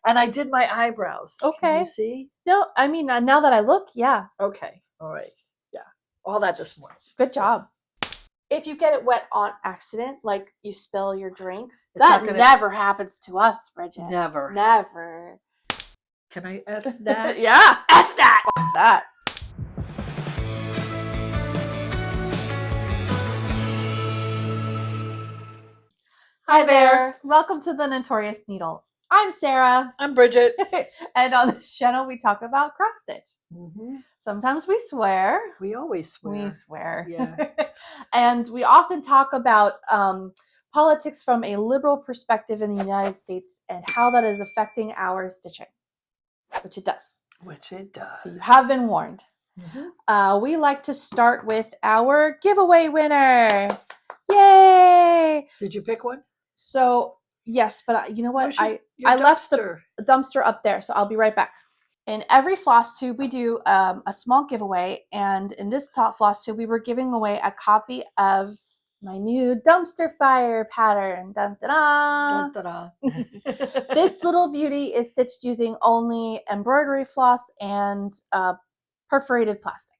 And I did my eyebrows. Okay. Can you see? No, I mean, now that I look, yeah. Okay. All right. Yeah. All that this morning. Good job. If you get it wet on accident, like you spill your drink, It's not that gonna- never happens to us, Bridget. Never. Never. Can I F that? Yeah. F that! Fuck that. Hi there. Welcome to the Notorious Needle. I'm Sarah. I'm Bridget. And on this channel, we talk about cross stitch. Mm-hmm. Sometimes we swear. We always swear. We swear. Yeah. And we often talk about politics from a liberal perspective in the United States and how that is affecting our stitching, which it does. Which it does. So you have been warned. Mm-hmm. We like to start with our giveaway winner. Yay! Did you pick one? So, yes, but you know what? Where's I left the dumpster up there, so I'll be right back. In every floss tube, we do a small giveaway, and in this top floss tube, we were giving away a copy of my new dumpster fire pattern. Dun, da, da. Dun, da, da. This little beauty is stitched using only embroidery floss and perforated plastic.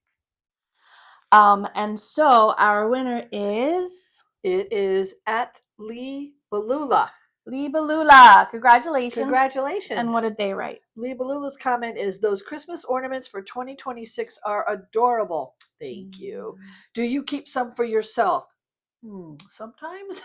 And so our winner is... It is at Lee Balula. Lee Balula. Congratulations. Congratulations. And what did they write? Lee Balula's comment is, those Christmas ornaments for 2026 are adorable. Thank you. Do you keep some for yourself? Sometimes.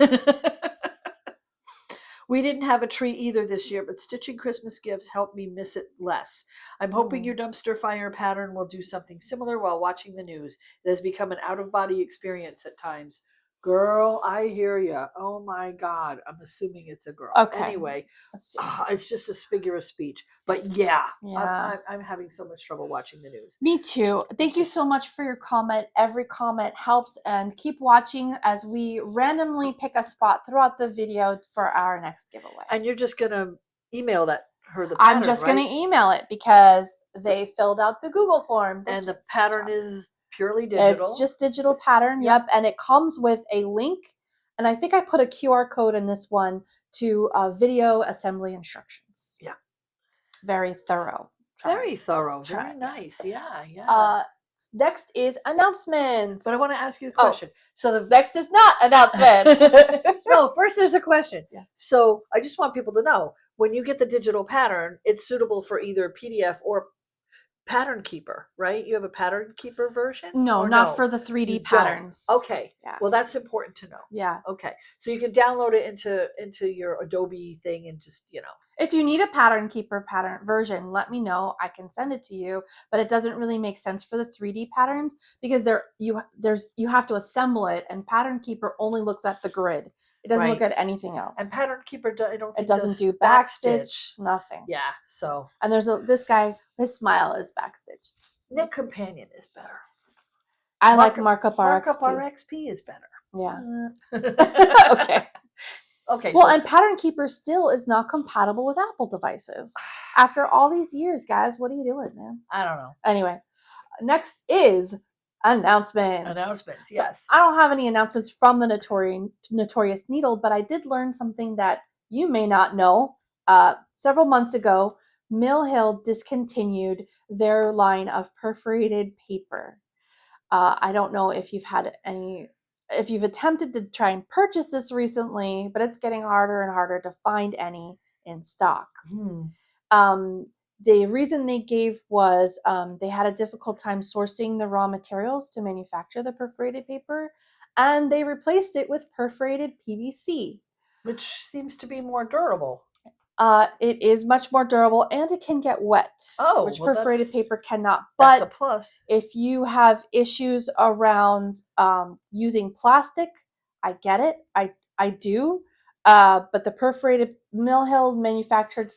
We didn't have a tree either this year, but stitching Christmas gifts helped me miss it less. I'm hoping your dumpster fire pattern will do something similar while watching the news. It has become an out-of-body experience at times. Girl, I hear ya. Oh my God. I'm assuming it's a girl. Okay. Anyway, it's just a figure of speech. But yeah. Yeah. I'm having so much trouble watching the news. Me too. Thank you so much for your comment. Every comment helps, and keep watching as we randomly pick a spot throughout the video for our next giveaway. And you're just going to email her the pattern, I'm just right? going to email it because they filled out the Google form. And the pattern is purely digital. It's just digital pattern. Yep. And it comes with a link. And I think I put a QR code in this one to video assembly instructions. Yeah. Very thorough. Very thorough. Very nice. Yeah. Next is announcements. But I want to ask you a question. So the next is not announcements. No, first there's a question. Yeah. So I just want people to know, when you get the digital pattern, it's suitable for either PDF or Pattern Keeper, right? You have a Pattern Keeper version? No, not for the 3D patterns. Okay. Yeah. Well, that's important to know. Yeah. Okay. So you can download it into your Adobe thing and just, If you need a Pattern Keeper pattern version, let me know. I can send it to you. But it doesn't really make sense for the 3D patterns because you have to assemble it, and Pattern Keeper only looks at the grid. It doesn't look at anything else. And Pattern Keeper, I don't think it doesn't do backstitch, nothing. Yeah, so. And there's this guy, his smile is backstitched. Knit Companion is better. I like Markup RXP. Markup RXP is better. Yeah. Okay. Okay. Well, and Pattern Keeper still is not compatible with Apple devices. After all these years, guys, what are you doing, man? I don't know. Anyway, next is announcements. Announcements, yes. So I don't have any announcements from the Notorious Needle, but I did learn something that you may not know. Several months ago, Mill Hill discontinued their line of perforated paper. I don't know if if you've attempted to try and purchase this recently, but it's getting harder and harder to find any in stock. The reason they gave was they had a difficult time sourcing the raw materials to manufacture the perforated paper, and they replaced it with perforated PVC. Which seems to be more durable. It is much more durable, and it can get wet, which perforated paper cannot. But that's a plus. If you have issues around using plastic, I get it. I do. But the perforated Mill Hill manufactured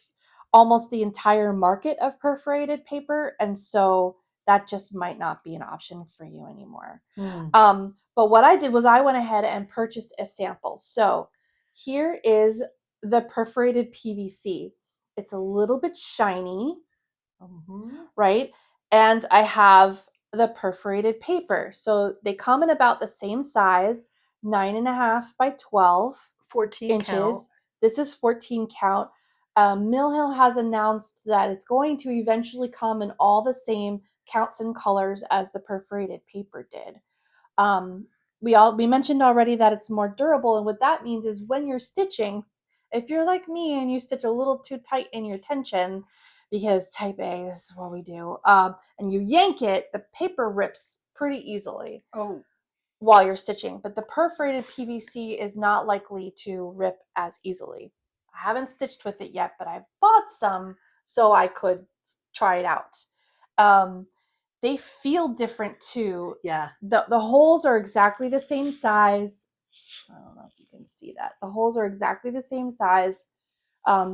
almost the entire market of perforated paper, and so that just might not be an option for you anymore. But what I did was I went ahead and purchased a sample. So here is the perforated PVC. It's a little bit shiny, right? And I have the perforated paper. So they come in about the same size, 9.5 by 12 14 inches. count. This is 14 count. Mill Hill has announced that it's going to eventually come in all the same counts and colors as the perforated paper did. We mentioned already that it's more durable, and what that means is when you're stitching, if you're like me and you stitch a little too tight in your tension, because type A, this is what we do, and you yank it, the paper rips pretty easily. Oh. While you're stitching, but the perforated PVC is not likely to rip as easily. I haven't stitched with it yet, but I bought some so I could try it out. They feel different too. Yeah. The holes are exactly the same size. I don't know if you can see that. The holes are exactly the same size.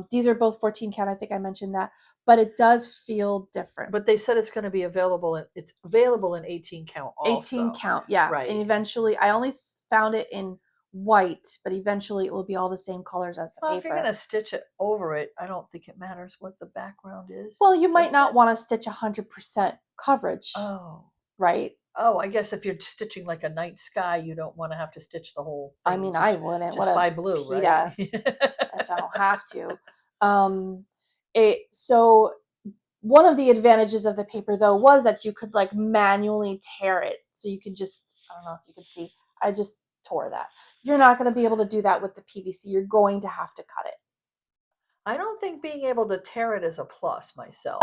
These are both 14 count. I think I mentioned that, but it does feel different. But they said it's going to be available. It's available in 18 count also. 18 count, yeah. Right. And eventually, I only found it in white, but eventually it will be all the same colors as the Well, paper. if you're going to stitch it over it, I don't think it matters what the background is. Well, you might not want to stitch 100% coverage. Oh. right? Oh, I guess if you're stitching like a night sky, you don't want to have to stitch the whole thing. I mean, I wouldn't. Just buy blue, PETA, right? if I don't have to. So one of the advantages of the paper, though, was that you could like manually tear it. So you could just, I don't know if you can see, I just tore that. You're not going to be able to do that with the PVC. You're going to have to cut it. I don't think being able to tear it is a plus myself.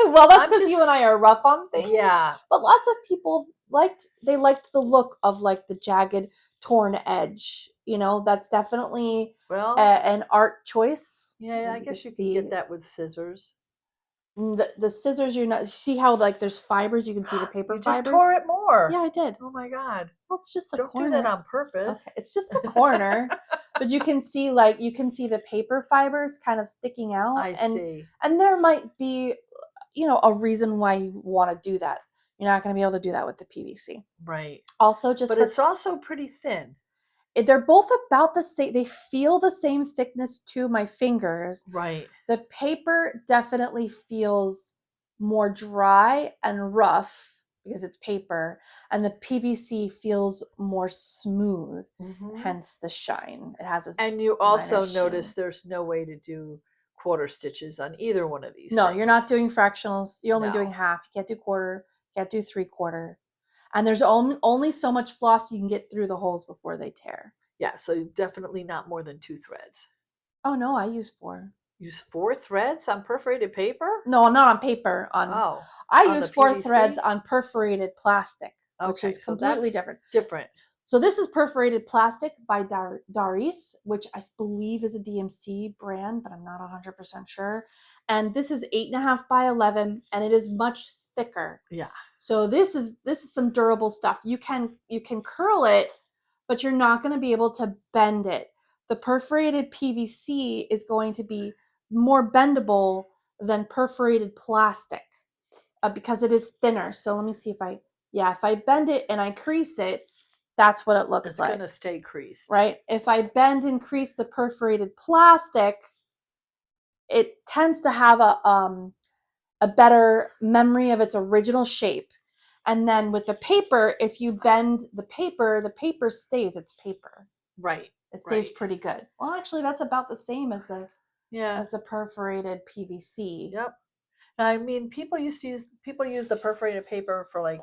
Well, that's because you and I are rough on things. Yeah. But lots of people liked the look of like the jagged, torn edge. You know, that's definitely an art choice. Yeah, I guess you can get that with scissors. The scissors, you're not, see how like there's fibers, you can see the paper you fibers. Just tore it more. Yeah, I did. Oh my God. Well, it's just the Don't corner. do that on purpose. Okay. It's just the corner. But you can see the paper fibers kind of sticking out. I see. And there might be, a reason why you want to do that. You're not going to be able to do that with the PVC. Right. Also, but it's also pretty thin. They're both about the same. They feel the same thickness to my fingers. Right. The paper definitely feels more dry and rough because it's paper, and the PVC feels more smooth, hence the shine. It has a and you also notice there's no way to do quarter stitches on either one of these. No, things. You're not doing fractionals. You're only doing half. You can't do quarter. You can't do 3/4. And there's only so much floss you can get through the holes before they tear. Yeah, so definitely not more than 2 threads. Oh no, I use 4. Use 4 threads on perforated paper? No, not on paper. I use 4 threads on perforated plastic, which is completely different. So this is perforated plastic by Notorious, which I believe is a DMC brand, but I'm not 100% sure. And this is 8.5 by 11, and it is much thicker. Yeah. So this is some durable stuff. You can curl it, but you're not going to be able to bend it. The perforated PVC is going to be more bendable than perforated plastic because it is thinner. So let me see if I bend it and I crease it, that's what it looks like. It's going to stay creased. Right? If I bend and crease the perforated plastic, it tends to have a better memory of its original shape. And then with the paper, if you bend the paper stays. It's paper. Right. It stays pretty good. Well, actually, that's about the same as the perforated PVC. Yep. I mean, people use the perforated paper for like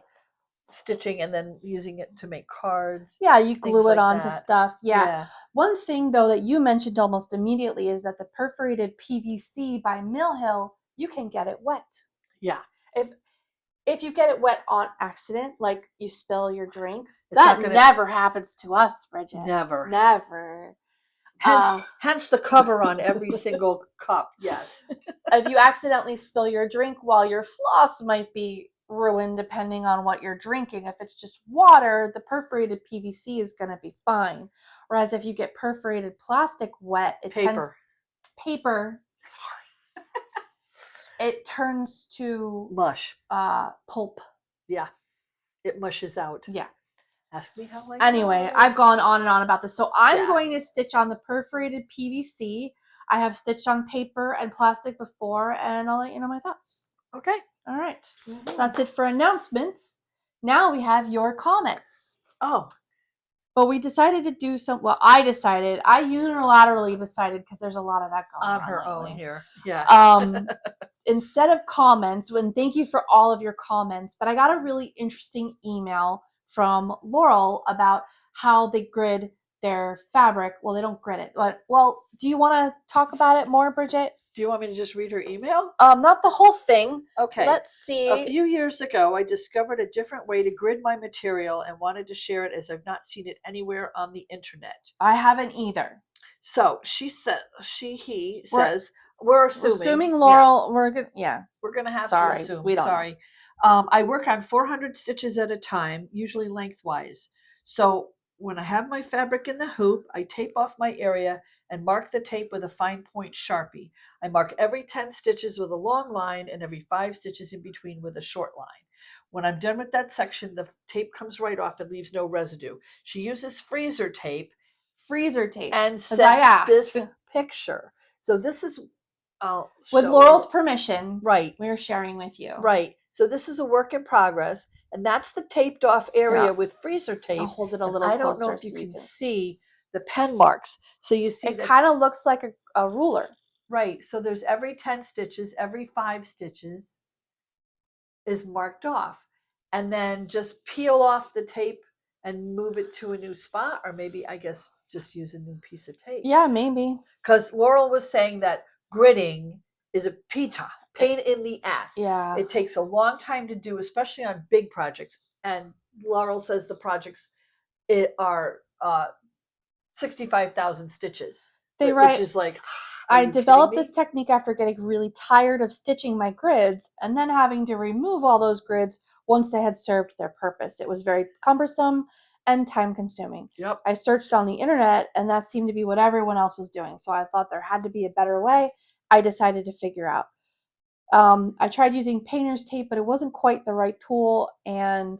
stitching and then using it to make cards. Yeah, you glue it onto stuff. Yeah. One thing though that you mentioned almost immediately is that the perforated PVC by Mill Hill, you can get it wet. Yeah. If you get it wet on accident, like you spill your drink, that never happens to us, Bridget. Never. Hence the cover on every single cup. Yes. If you accidentally spill your drink while your floss might be ruined, depending on what you're drinking. If it's just water, the perforated PVC is going to be fine. Whereas if you get perforated plastic wet, it turns to mush, pulp. Yeah, it mushes out. Yeah. Ask me how. Anyway, I've gone on and on about this. So I'm going to stitch on the perforated PVC. I have stitched on paper and plastic before, and I'll let you know my thoughts. Okay. All right. That's it for announcements. Now we have your comments. Oh, But we decided to do some. Well, I unilaterally decided, because there's a lot of that going on her lately. own here. Yeah. Instead of comments, thank you for all of your comments, but I got a really interesting email from Laurel about how they grid their fabric. Well, they don't grid it, but do you want to talk about it more, Bridget? Do you want me to just read her email? Not the whole thing. Okay. Let's see. A few years ago, I discovered a different way to grid my material and wanted to share it, as I've not seen it anywhere on the internet. I haven't either. So he says, we're assuming Laurel. Yeah. We're gonna have to assume. We don't Sorry. I work on 400 stitches at a time, usually lengthwise. So when I have my fabric in the hoop, I tape off my area and mark the tape with a fine point Sharpie. I mark every 10 stitches with a long line and every 5 stitches in between with a short line. When I'm done with that section, the tape comes right off and leaves no residue. She uses freezer tape. And sent this picture. So this is with Laurel's permission. Right. We're sharing with you. Right. So this is a work in progress, and that's the taped off area with freezer tape. I'll hold it a little closer. I don't know if you can see the pen marks. So you see it kind of looks like a ruler. Right. So there's every 10 stitches, every 5 stitches is marked off. And then just peel off the tape and move it to a new spot, or maybe, I guess, just use a new piece of tape. Yeah, maybe. Because Laurel was saying that gridding is a pain in the ass. Yeah. It takes a long time to do, especially on big projects. And Laurel says the projects are 65,000 stitches. Which is like, I developed this technique after getting really tired of stitching my grids and then having to remove all those grids once they had served their purpose. It was very cumbersome and time consuming. Yep. I searched on the internet and that seemed to be what everyone else was doing. So I thought there had to be a better way. I decided to figure out. I tried using painter's tape, but it wasn't quite the right tool and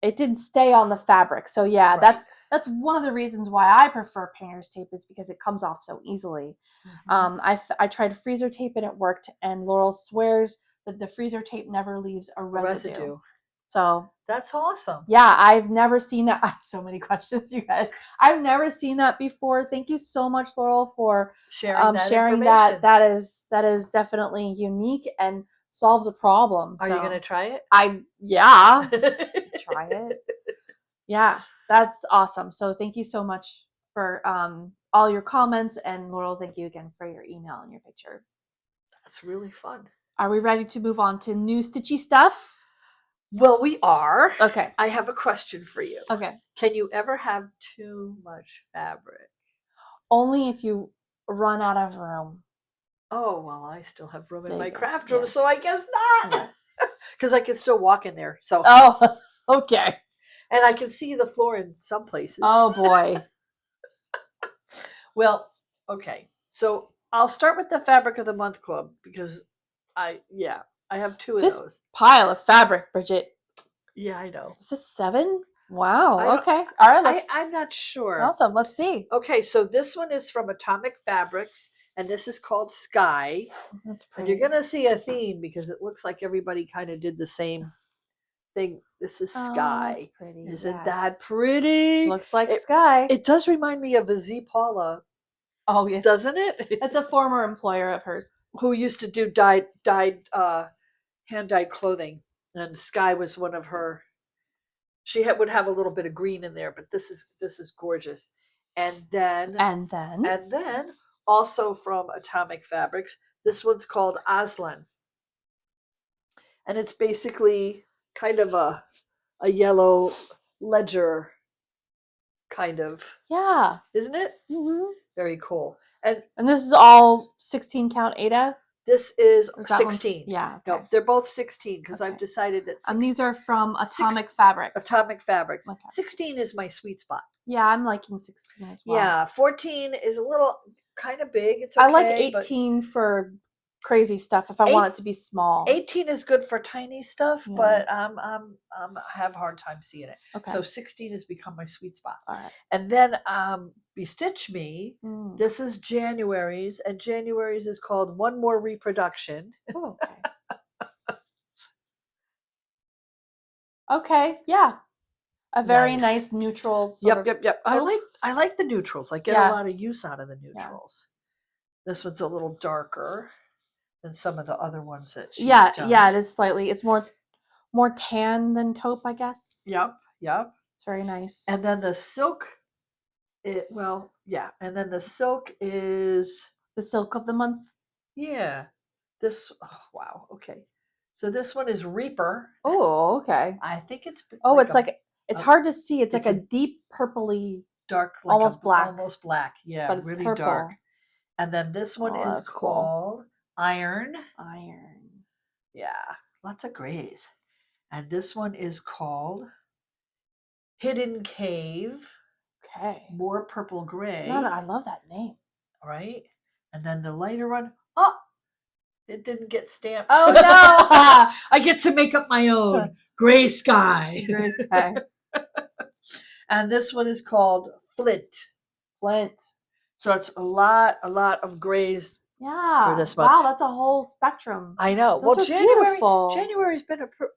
it didn't stay on the fabric. So yeah, right. That's one of the reasons why I prefer painter's tape, is because it comes off so easily. Mm-hmm. I tried freezer tape and it worked, and Laurel swears that the freezer tape never leaves a residue. So that's awesome. Yeah, I've never seen that. I have so many questions, you guys. I've never seen that before. Thank you so much, Laurel, for sharing that. That is definitely unique and solves a problem. Are you going to try it? Yeah. Try it. Yeah, that's awesome. So thank you so much for all your comments, and Laurel, thank you again for your email and your picture. That's really fun. Are we ready to move on to new Stitchy Stuff? Well, we are. Okay. I have a question for you. Okay. Can you ever have too much fabric? Only if you run out of room. Oh, well, I still have room in my craft room, so I guess not. Because I can still walk in there. So. Oh, okay. And I can see the floor in some places. Oh, boy. Well, okay. So I'll start with the Fabric of the Month Club, because I have 2 of those. This pile of fabric, Bridget. Yeah, I know. Is this 7? Wow. Okay. All right. I'm not sure. Awesome. Let's see. Okay, so this one is from Atomic Fabrics, and this is called Sky. That's pretty. And you're going to see a theme, because it looks like everybody kind of did the same thing. This is Sky. That's pretty. Isn't that pretty? Looks like Sky. It does remind me of a Z Paula. Oh, yeah. Doesn't it? It's a former employer of hers. Who used to do hand-dyed clothing. And Sky was one of her. She would have a little bit of green in there, but this is gorgeous. And then also from Atomic Fabrics, this one's called Aslan. And it's basically kind of a yellow ledger kind of. Yeah. Isn't it? Mm-hmm. Very cool. And this is all 16 count Ada? This is 16. Yeah. Okay. No, they're both 16, because I've decided that. And these are from Atomic Fabrics. Atomic Fabrics. Okay. 16 is my sweet spot. Yeah, I'm liking 16 as well. Yeah, 14 is a little kind of big. It's okay. I like 18 for crazy stuff if I want it to be small. 18 is good for tiny stuff, but I have a hard time seeing it. Okay. So 16 has become my sweet spot. All right. And then Bestitch Me. This is January's, and January's is called One More Reproduction. Oh, okay. Okay, yeah. A very Nice. nice neutral sort of. Yep. I taupe. like the neutrals. I get Yeah. a lot of use out of the neutrals. This one's a little darker than some of the other ones that she's done. Yeah, it is slightly. It's more tan than taupe, I guess. Yep. It's very nice. And then the silk, and then the silk is the silk of the month. This. Oh, wow. Okay. So this one is Reaper. Oh, okay. I think it's. It's hard to see. It's like a deep purpley, dark, like almost black. Almost black. Yeah, but it's really purple. dark. And then this one is called Iron. Yeah, lots of grays. And this one is called Hidden Cave. Okay. More purple gray. No, I love that name. Right? And then the lighter one, it didn't get stamped. Oh no! I get to make up my own. Gray Sky. Gray Sky. And this one is called Flint. So it's a lot of grays. Yeah. For this month. Wow, that's a whole spectrum. I know. Those Well, January's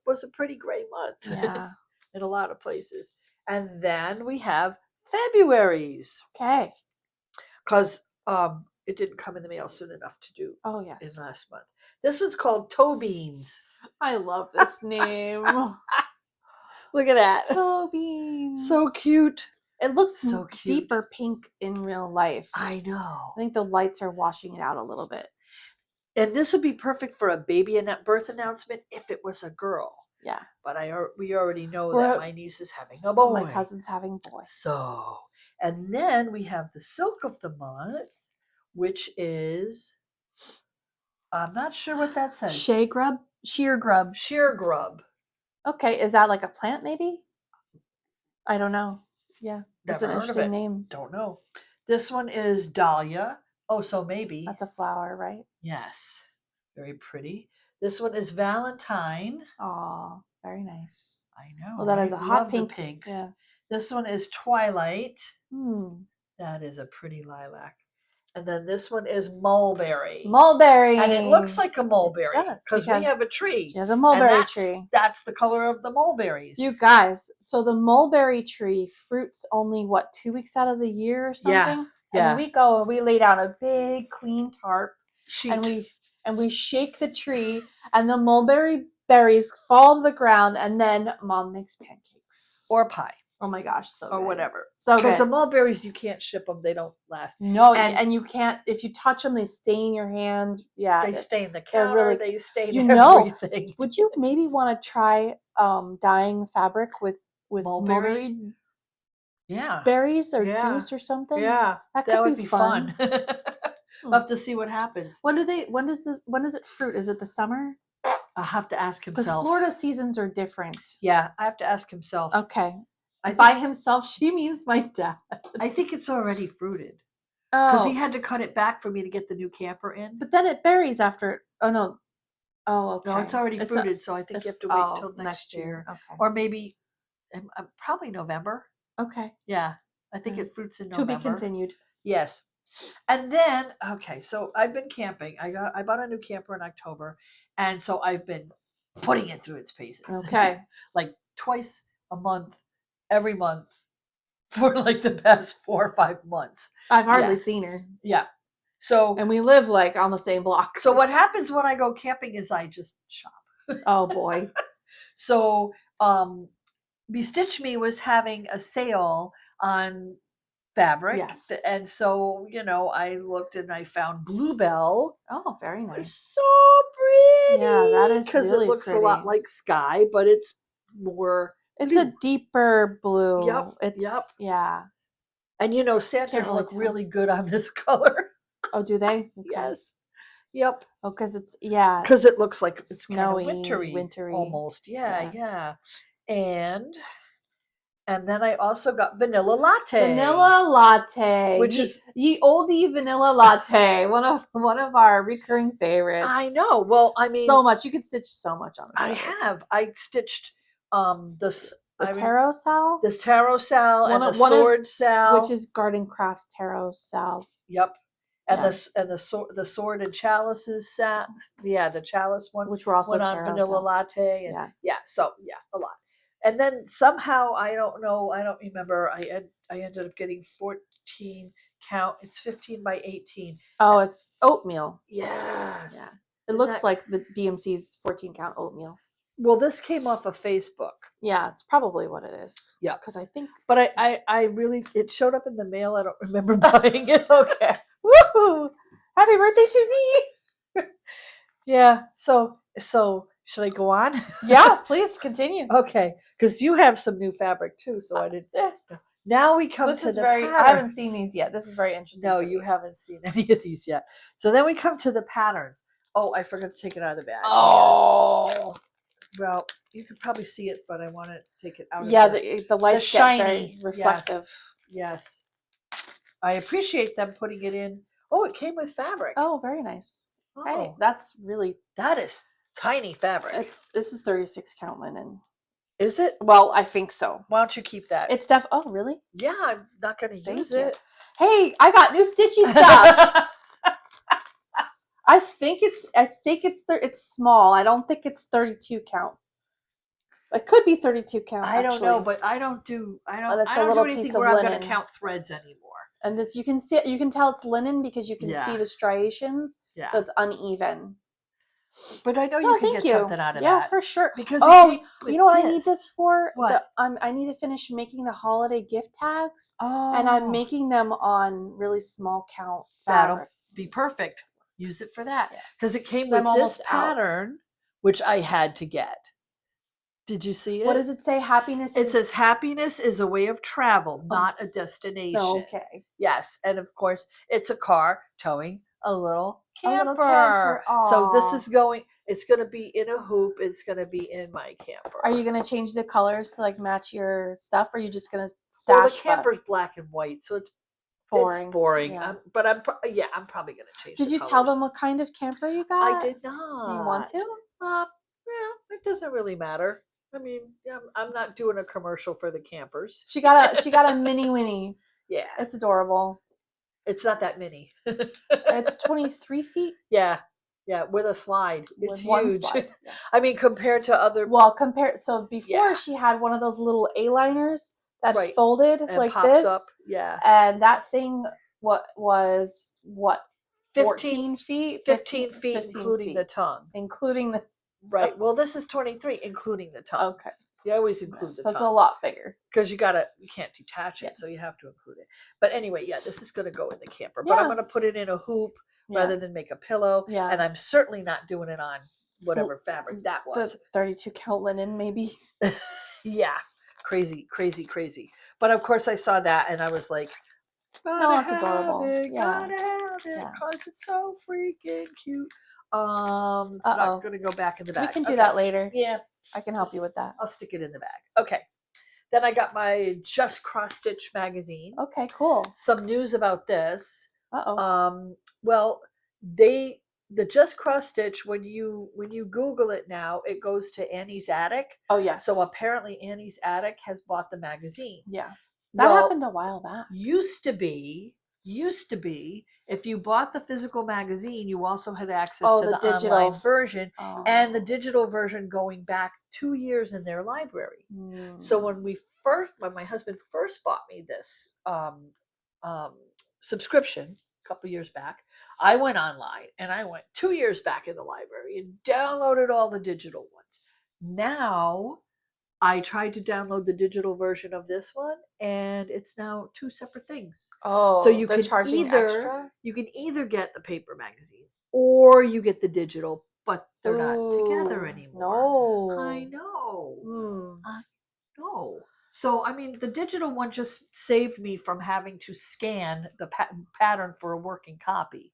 was a pretty gray month. Yeah. In a lot of places. And then we have February's. Okay. Because it didn't come in the mail soon enough to do. Oh yes. In last month. This one's called Toe Beans. I love this name. Look at that. Toe Beans. So cute. It looks so cute. Deeper pink in real life. I know. I think the lights are washing it out a little bit. And this would be perfect for a baby birth announcement if it was a girl. Yeah. But we already know that my niece is having a boy. My cousin's having boys. So, and then we have the silk of the month, which is, I'm not sure what that says. Sheer grub. Sheer grub. Okay, is that like a plant maybe? I don't know. Yeah. That's an interesting name. Don't know. This one is Dahlia. Oh, so maybe. That's a flower, right? Yes. Very pretty. This one is Valentine. Oh, very nice. I know. Well, that is a hot pink. Pinks. Yeah. This one is Twilight. That is a pretty lilac. And then this one is Mulberry. And it looks like a mulberry. It does, because we have a tree. There's a mulberry tree. That's the color of the mulberries. You guys, so the mulberry tree fruits only, 2 weeks out of the year or something? Yeah. And we go and we lay down a big clean tarp. Sheet. And we shake the tree and the mulberry berries fall to the ground and then Mom makes pancakes. Or pie. Oh my gosh, or good. Whatever. So because the mulberries, you can't ship them; they don't last. No, and you can't. If you touch them, they stain your hands. Yeah, they stain the counter. They stain everything. Would you maybe want to try dyeing fabric with mulberry? Yeah, berries or juice or something. Yeah, that would be fun. We'll have to see what happens. When does it fruit? Is it the summer? I'll have to ask himself. Because Florida seasons are different. Yeah, I have to ask himself. Okay. By himself, she means my dad. I think it's already fruited. Because he had to cut it back for me to get the new camper in. But then it berries after it. Oh, no. Oh, okay. No, it's already fruited, so I think you have to wait till next year. Okay. Or maybe, probably November. Okay. Yeah, I think it fruits in November. To be continued. Yes. And then, so I've been camping. I bought a new camper in October, and so I've been putting it through its paces. Okay. Like twice a month, every month, for like the past 4 or 5 months. I've hardly seen her. Yeah. So. And we live like on the same block. So what happens when I go camping is I just shop. Oh boy. So, Bestitch Me was having a sale on fabric. Yes. And so, I looked and I found Bluebell. Oh, very nice. It's so pretty. Yeah, that is because really it looks pretty. a lot like sky, but it's more. It's a deeper blue. Yep. Yeah. And Santas look really good on this color. Oh, do they? Okay. Yes. Yep. Oh, because it's because it looks like it's snowy, kind of wintry almost. Yeah. And then I also got vanilla latte. Which is ye oldie vanilla latte. One of our recurring favorites. I know. Well, I mean, so much. You could stitch so much on this. I have. I stitched the tarot sal. This tarot sal and the sword sal, which is Garden Crafts tarot sal. Yep. And the sword and chalices sal. Yeah, the chalice one, which were also went on vanilla latte. And a lot. And then somehow I don't know, I don't remember. I ended up getting 14 count. It's 15 by 18. Oh, it's oatmeal. Yes. Yeah. It Isn't looks that- like the DMC's 14 count oatmeal. Well, this came off of Facebook. Yeah, it's probably what it is. Yeah. Because I think. But I really, it showed up in the mail. I don't remember buying it. Okay. Woohoo! Happy birthday to me! Yeah. So should I go on? Yeah, please continue. Okay. Because you have some new fabric too. So I didn't. Eh, Now we come This to is the very. I patterns. haven't seen these yet. This is very interesting. No, to you me. haven't seen any of these yet. So then we come to the patterns. Oh, I forgot to take it out of the bag. Oh. Well, you could probably see it, but I want to take it out. Yeah, of the lights get very reflective. Yes. I appreciate them putting it in. Oh, it came with fabric. Oh, very nice. Oh, Hey, that's really. that is tiny fabric. This is 36 count linen. Is it? Well, I think so. Why don't you keep that? It's Oh, really? Yeah, I'm not going to Thank use you. it. Hey, I got new Stitchy Stuff. I think it's small. I don't think it's 32 count. It could be 32 count. I don't know, actually. but I don't do that's I a don't do little anything piece of where I'm going to linen. count threads anymore. And this you can tell it's linen because you can see the striations. Yeah. So it's uneven. But I know No, you can thank get you. something out of Yeah, that. for sure. Because you know what I need this for? What? I need to finish making the holiday gift tags. Oh, And I'm making them on really small count That'll fabric. be perfect. Use it for that. Yeah. Because it came 'Cause with I'm this almost out. pattern, which I had to get. Did you see it? What does it say? Happiness It is... says happiness is a way of travel, not a destination. Oh, okay. Yes. And of course, it's a car towing a little camper. So Aw. it's going to be in a hoop. It's going to be in my camper. Are you going to change the colors to like match your stuff? Or are you just going to stash Well, the camper's black and white, so it's boring? It's boring. Yeah. But I'm probably going to change. Did you tell them what kind of camper you got? I did not. You want to? Yeah, it doesn't really matter. I mean, I'm not doing a commercial for the campers. She got a mini Winnie. Yeah, It's adorable. it's not that mini. It's 23 feet. Yeah, with a slide. It's with one huge. slide. Yeah. I mean, compared to other. Well, so before Yeah. she had one of those little A-liners that Right. folded and like pops this. up. Yeah, And that thing was 15 14 feet? 15 feet, 15 including feet. the tongue. Including the... Right. Well, this is 23, including the tongue. Okay. You always include the So it's a tongue. lot bigger. Because you can't detach it, Yeah. so you have to include it. But anyway, this is going to go in the camper. But I'm Yeah. going to put it in a hoop Yeah. rather than make a pillow. Yeah. And I'm certainly not doing it on whatever fabric that was. The 32 count linen, maybe. Yeah. Crazy. But of course I saw that and I was like, No, it's adorable. Yeah. Gotta have it, Yeah. because it's so freaking cute. It's not going to go back in the bag. We can do Okay. that later. Yeah. I can help you with that. I'll stick it in the bag. Okay. Then I got my Just Cross Stitch magazine. Okay, cool. Some news about this. Uh-oh. Well, the Just Cross Stitch, when you Google it now, it goes to Annie's Attic. Oh, yes. So apparently Annie's Attic has bought the magazine. Yeah. That Well, happened a while back. Used to be, if you bought the physical magazine, you also had access to the the digital online version Oh. and the digital version going back 2 years in their library. So when my husband first bought me this subscription a couple years back, I went online and I went 2 years back in the library and downloaded all the digital ones. Now I tried to download the digital version of this one, and it's now two separate things. Oh, So you they're can charging extra? You can either get the paper magazine or you get the digital, but they're not together Ooh, anymore. No. I know. Hmm. No. So, I mean, the digital one just saved me from having to scan the pattern for a working copy,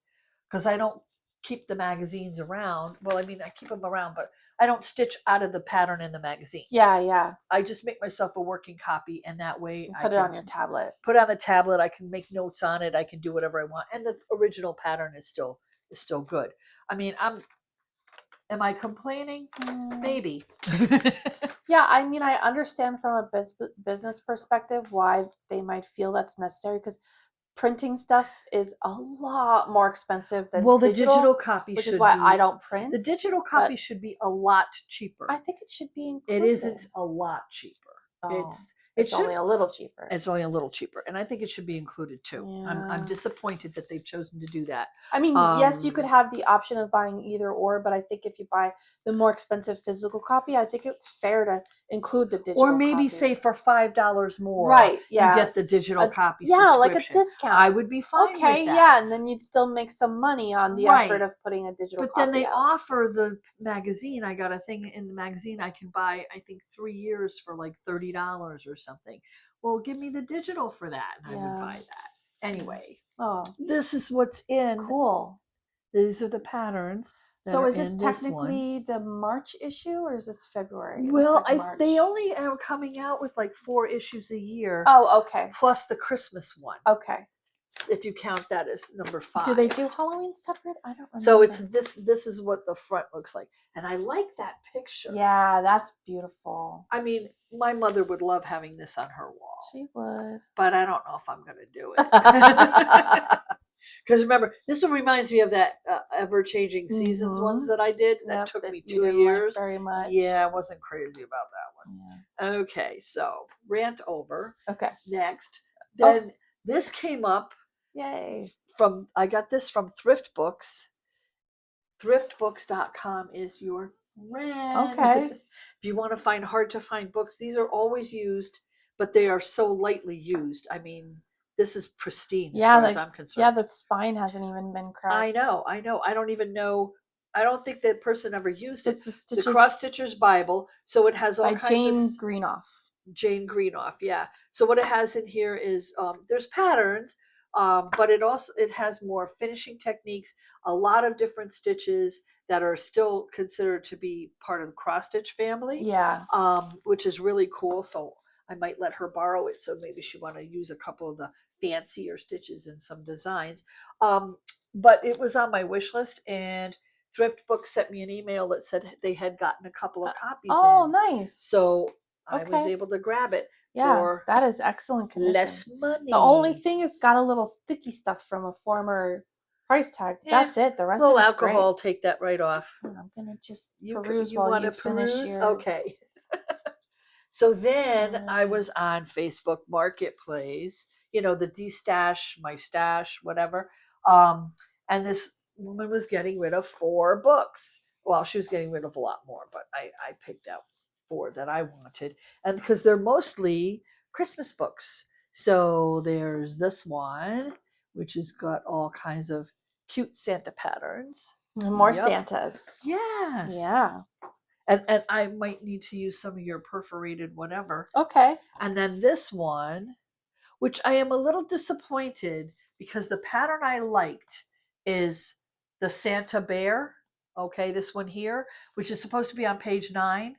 because I don't keep the magazines around. Well, I mean, I keep them around, but I don't stitch out of the pattern in the magazine. Yeah. I just make myself a working copy, and that way Put it on your tablet. Put it on the tablet. I can make notes on it. I can do whatever I want, and the original pattern is still good. I mean, am I complaining? Maybe. Yeah, I mean, I understand from a business perspective why they might feel that's necessary, because printing stuff is a lot more expensive than Well, the digital copy which should is why be, I don't print. the digital copy should be a lot cheaper. I think it should be It included. isn't a lot cheaper. Oh, It it's should, only a little cheaper. It's only a little cheaper, and I think it should be included too. I'm disappointed that they've chosen to do that. I mean, yes, you could have the option of buying either or, but I think if you buy the more expensive physical copy, I think it's fair to include the digital. Or maybe copy. say for $5 more, right? Yeah, you get the digital copy. Yeah, like a subscription. discount. I would be fine with that. Yeah, and then you'd still make some money on the effort of putting a digital. But then they offer the magazine. I got a thing in the magazine. I can buy, I think, 3 years for like $30 or something. Well, give me the digital for that, and I would buy that. Anyway, this is what's in. Cool. These are the patterns. So is this technically the March issue, or is this February? Well, they only are coming out with like 4 issues a year. Oh, okay. Plus the Christmas one. Okay. If you count that as number 5. Do they do Halloween separate? I don't remember. So it's this. This is what the front looks like, and I like that picture. Yeah, that's beautiful. I mean, my mother would love having this on her wall. She would, but I don't know if I'm going to do it. Because remember, this one reminds me of that ever-changing seasons ones that I did. That took me 2 years. Like very much. Yeah, I wasn't crazy about that one. Yeah. Okay, so rant over. Okay. Next, then this came up. Yay! I got this from Thrift Books. Thriftbooks.com is your friend. Okay. If you want to find hard to find books, these are always used, but they are so lightly used. I mean, this is pristine as far as I'm concerned. Yeah, the spine hasn't even been cracked. I know. I don't even know. I don't think that person ever used it. It's the Cross Stitcher's Bible. So it has all kinds of... Jane Greenoff. Jane Greenoff, yeah. So what it has in here is, there's patterns, but it has more finishing techniques, a lot of different stitches that are still considered to be part of the cross stitch family. Yeah. Which is really cool. So I might let her borrow it. So maybe she want to use a couple of the fancier stitches in some designs. But it was on my wish list, and Thrift Books sent me an email that said they had gotten a couple of copies. Oh, nice. So I was able to grab it. Yeah, that is excellent condition. Less money. The only thing, it's got a little sticky stuff from a former price tag. Yeah. That's it. The rest of it's alcohol. Great. Take that right off. I'm gonna just you peruse while you finish your... Okay. So then I was on Facebook Marketplace. You know, the D-Stash, My Stash, whatever. And this woman was getting rid of 4 books. Well, she was getting rid of a lot more, but I picked out 4 that I wanted, and because they're mostly Christmas books. So there's this one, which has got all kinds of cute Santa patterns. More Santas. Yes. Yeah. And I might need to use some of your perforated whatever. Okay. And then this one, which I am a little disappointed because the pattern I liked is the Santa bear. Okay, this one here, which is supposed to be on page 9.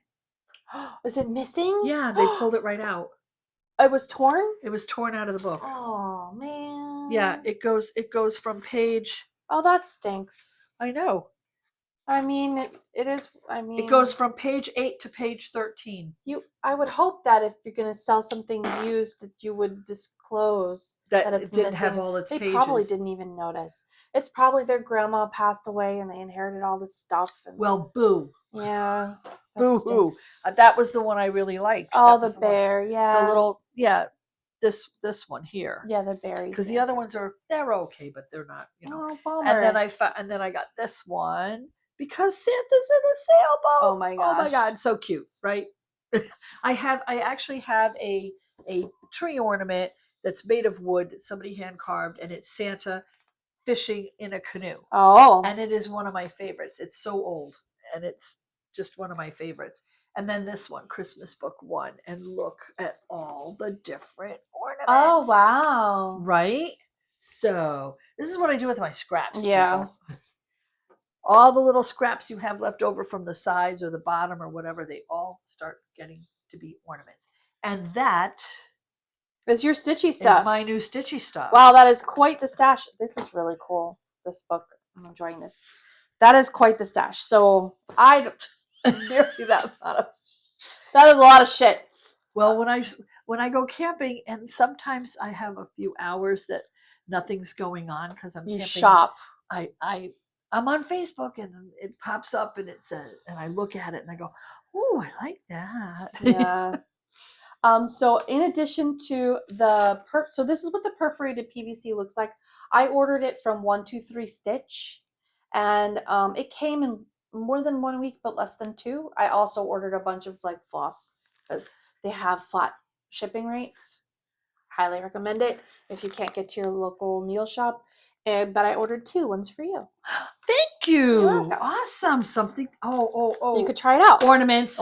Is it missing? Yeah, they pulled it right out. It was torn? It was torn out of the book. Oh, man. Yeah, it goes from page... Oh, that stinks. I know. I mean, it is, it goes from page 8 to page 13. I would hope that if you're going to sell something used, that you would disclose that it's didn't missing. have all its They pages. probably didn't even notice. It's probably their grandma passed away and they inherited all this stuff. Well, boo. Yeah. Boo-hoo. That was the one I really liked. Oh, the bear, yeah. The little, this one here. Yeah, the berries. Because the other ones they're okay, but they're not, you know. Oh, bummer. And then I got this one because Santa's in a sailboat. Oh my gosh. Oh my God, so cute, right? I actually have a tree ornament that's made of wood that somebody hand carved, and it's Santa fishing in a canoe. Oh. And it is one of my favorites. It's so old, and it's just one of my favorites. And then this one, Christmas Book 1, and look at all the different ornaments. Oh, wow. Right? So this is what I do with my scraps. Yeah. People. All the little scraps you have left over from the sides or the bottom or whatever, they all start getting to be ornaments. And that is your Stitchy Stuff. Is my new Stitchy Stuff. Wow, that is quite the stash. This is really cool, this book. I'm enjoying this. That is quite the stash. So I don't nearly that is a lot of shit. Well, when I go camping, and sometimes I have a few hours that nothing's going on because I'm You camping. shop. I'm on Facebook and it pops up and it says, and I look at it and I go, oh, I like that. Yeah. So in addition to the so this is what the perforated PVC looks like. I ordered it from 123 Stitch, and it came in more than 1 week, but less than 2. I also ordered a bunch of like floss because they have flat shipping rates. Highly recommend it if you can't get to your local nail shop. But I ordered 2. One's for you. Thank you. You're welcome. Awesome. Something. Oh. So you could try it out. Ornaments.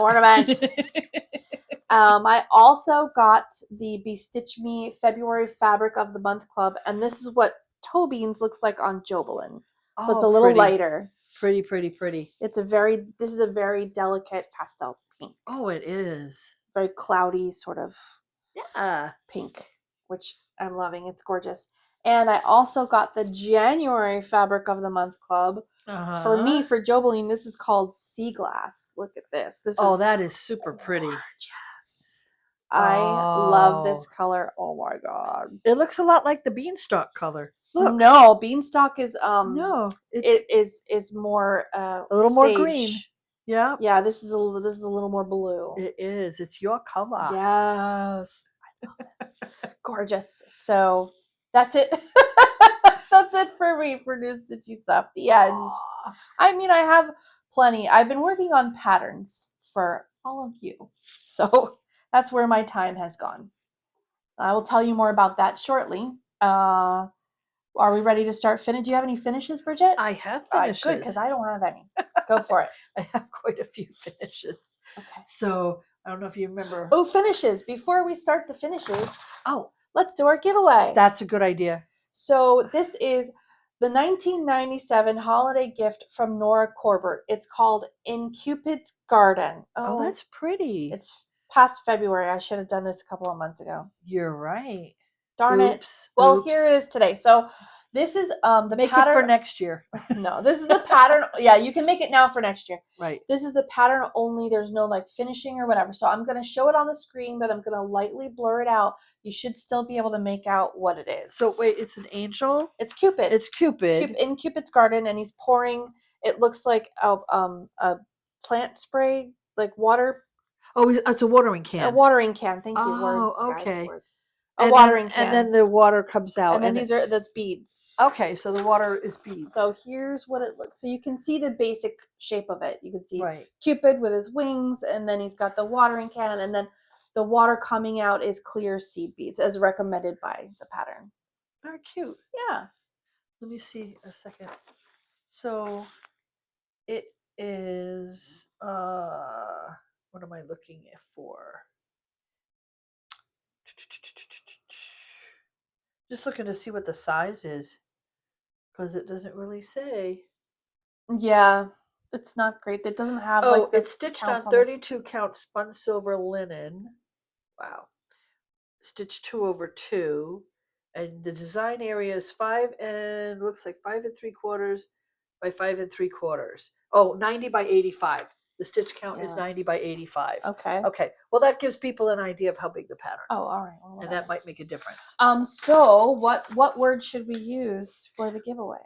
I also got the Be Stitch Me February Fabric of the Month Club, and this is what toe beans looks like on Jobelin. So it's a little lighter. Pretty. This is a very delicate pastel pink. Oh, it is. Very cloudy sort of pink, which I'm loving. It's gorgeous. And I also got the January Fabric of the Month Club. For me, for Jobelin, this is called Sea Glass. Look at this. That is super pretty. Gorgeous. I love this color. Oh my god. It looks a lot like the beanstalk color. Look. No, beanstalk is no, it is more a little more green. Yeah. Yeah, this is a little more blue. It is. It's your color. Yes. I love this. Gorgeous. So that's it. That's it for me for new Stitchy Stuff. The end. I mean, I have plenty. I've been working on patterns for all of you. So that's where my time has gone. I will tell you more about that shortly. Are we ready to start finish? Do you have any finishes, Bridget? I have finishes. Good, because I don't have any. Go for it. I have quite a few finishes. Okay. So I don't know if you remember. Oh, finishes. Before we start the finishes, oh, let's do our giveaway. That's a good idea. So this is the 1997 holiday gift from Nora Corbett. It's called In Cupid's Garden. Oh, that's pretty. It's past February. I should have done this a couple of months ago. You're right. Darn it. Well, here it is today. So this is the make pattern it for next year. No, this is the pattern. Yeah, you can make it now for next year. Right. This is the pattern only. There's no like finishing or whatever. So I'm going to show it on the screen, but I'm going to lightly blur it out. You should still be able to make out what it is. So wait, it's an angel? It's Cupid. It's Cupid. In Cupid's garden, and he's pouring, it looks like a plant spray, like water. Oh, it's a watering can. A watering can. Thank you. Oh, okay. Words. A watering can. And then the water comes out. And then that's beads. Okay, so the water is beads. So here's what it looks. So you can see the basic shape of it. You can see right. Cupid with his wings, and then he's got the watering can, and then the water coming out is clear seed beads, as recommended by the pattern. Very cute. Yeah. Let me see a second. So it is what am I looking for? Just looking to see what the size is, because it doesn't really say. Yeah, it's not great. It doesn't have. Oh, it's stitched on 32 count spun silver linen. Wow. Stitched 2/2, and the design area is 5 and looks like 5 3/4 by 5 3/4. Oh, 90 by 85. The stitch count is 90 by 85. Okay. Okay. Well, that gives people an idea of how big the pattern is. Oh, all right. Well, and that might make a difference. So what word should we use for the giveaway?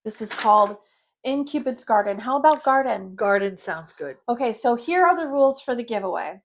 This is called In Cupid's Garden. How about garden? Garden sounds good. Okay, so here are the rules for the giveaway.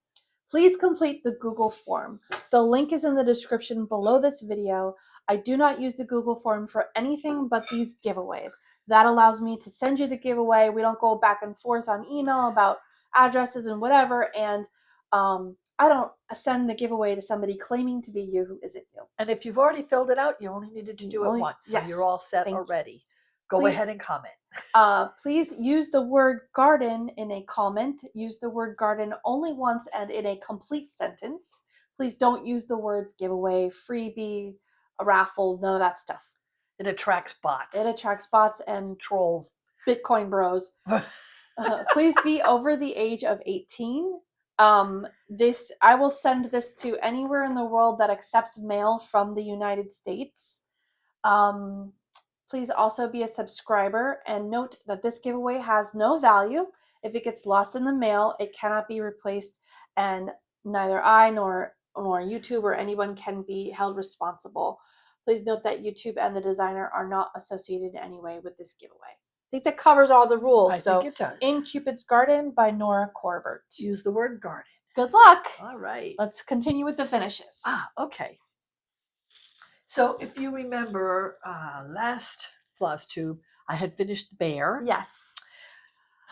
Please complete the Google form. The link is in the description below this video. I do not use the Google form for anything but these giveaways. That allows me to send you the giveaway. We don't go back and forth on email about addresses and whatever. And I don't send the giveaway to somebody claiming to be you who isn't you. And if you've already filled it out, you only needed to do it once. So you're all set already. Go ahead and comment. Please use the word garden in a comment. Use the word garden only once and in a complete sentence. Please don't use the words giveaway, freebie, a raffle, none of that stuff. It attracts bots. It attracts bots and trolls. Bitcoin bros. Please be over the age of 18. I will send this to anywhere in the world that accepts mail from the United States. Please also be a subscriber, and note that this giveaway has no value. If it gets lost in the mail, it cannot be replaced, and neither I nor YouTube or anyone can be held responsible. Please note that YouTube and the designer are not associated in any way with this giveaway. I think that covers all the rules. I think it does. In Cupid's Garden by Nora Corbett. Use the word garden. Good luck. All right. Let's continue with the finishes. Okay. So if you remember last Flosstube, I had finished the bear. Yes.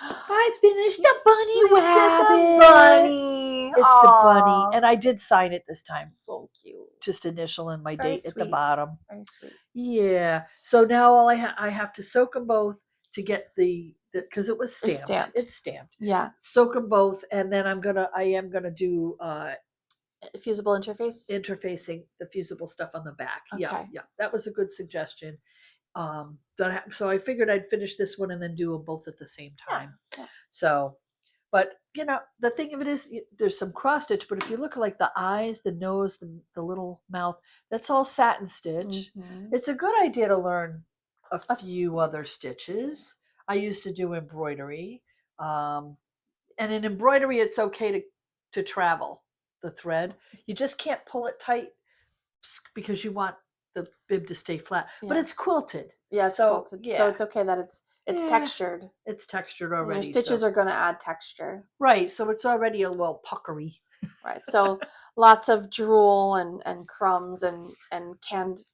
I finished the bunny rabbit. The bunny. It's the bunny. And I did sign it this time. So cute. Just initial and my Very date at the sweet. bottom. Very sweet. Yeah. So now all I have to soak them both to get the because it was stamped. It's stamped. Yeah. Soak them both, and then I am gonna do fusible interface. Interfacing the fusible stuff on the back. Okay. Yeah. That was a good suggestion. So I figured I'd finish this one and then do them both at the same time. Yeah. So, but the thing of it is, there's some cross stitch, but if you look at like the eyes, the nose, the little mouth, that's all satin stitch. Mm-hmm. It's a good idea to learn a few other stitches. I used to do embroidery, and in embroidery, it's okay to travel the thread. You just can't pull it tight because you want the bib to stay flat, but it's quilted. Yeah, it's quilted. Yeah. So it's okay that it's textured. It's textured already. Your stitches are going to add texture. Right, so it's already a little puckery. Right, so lots of drool and crumbs and canned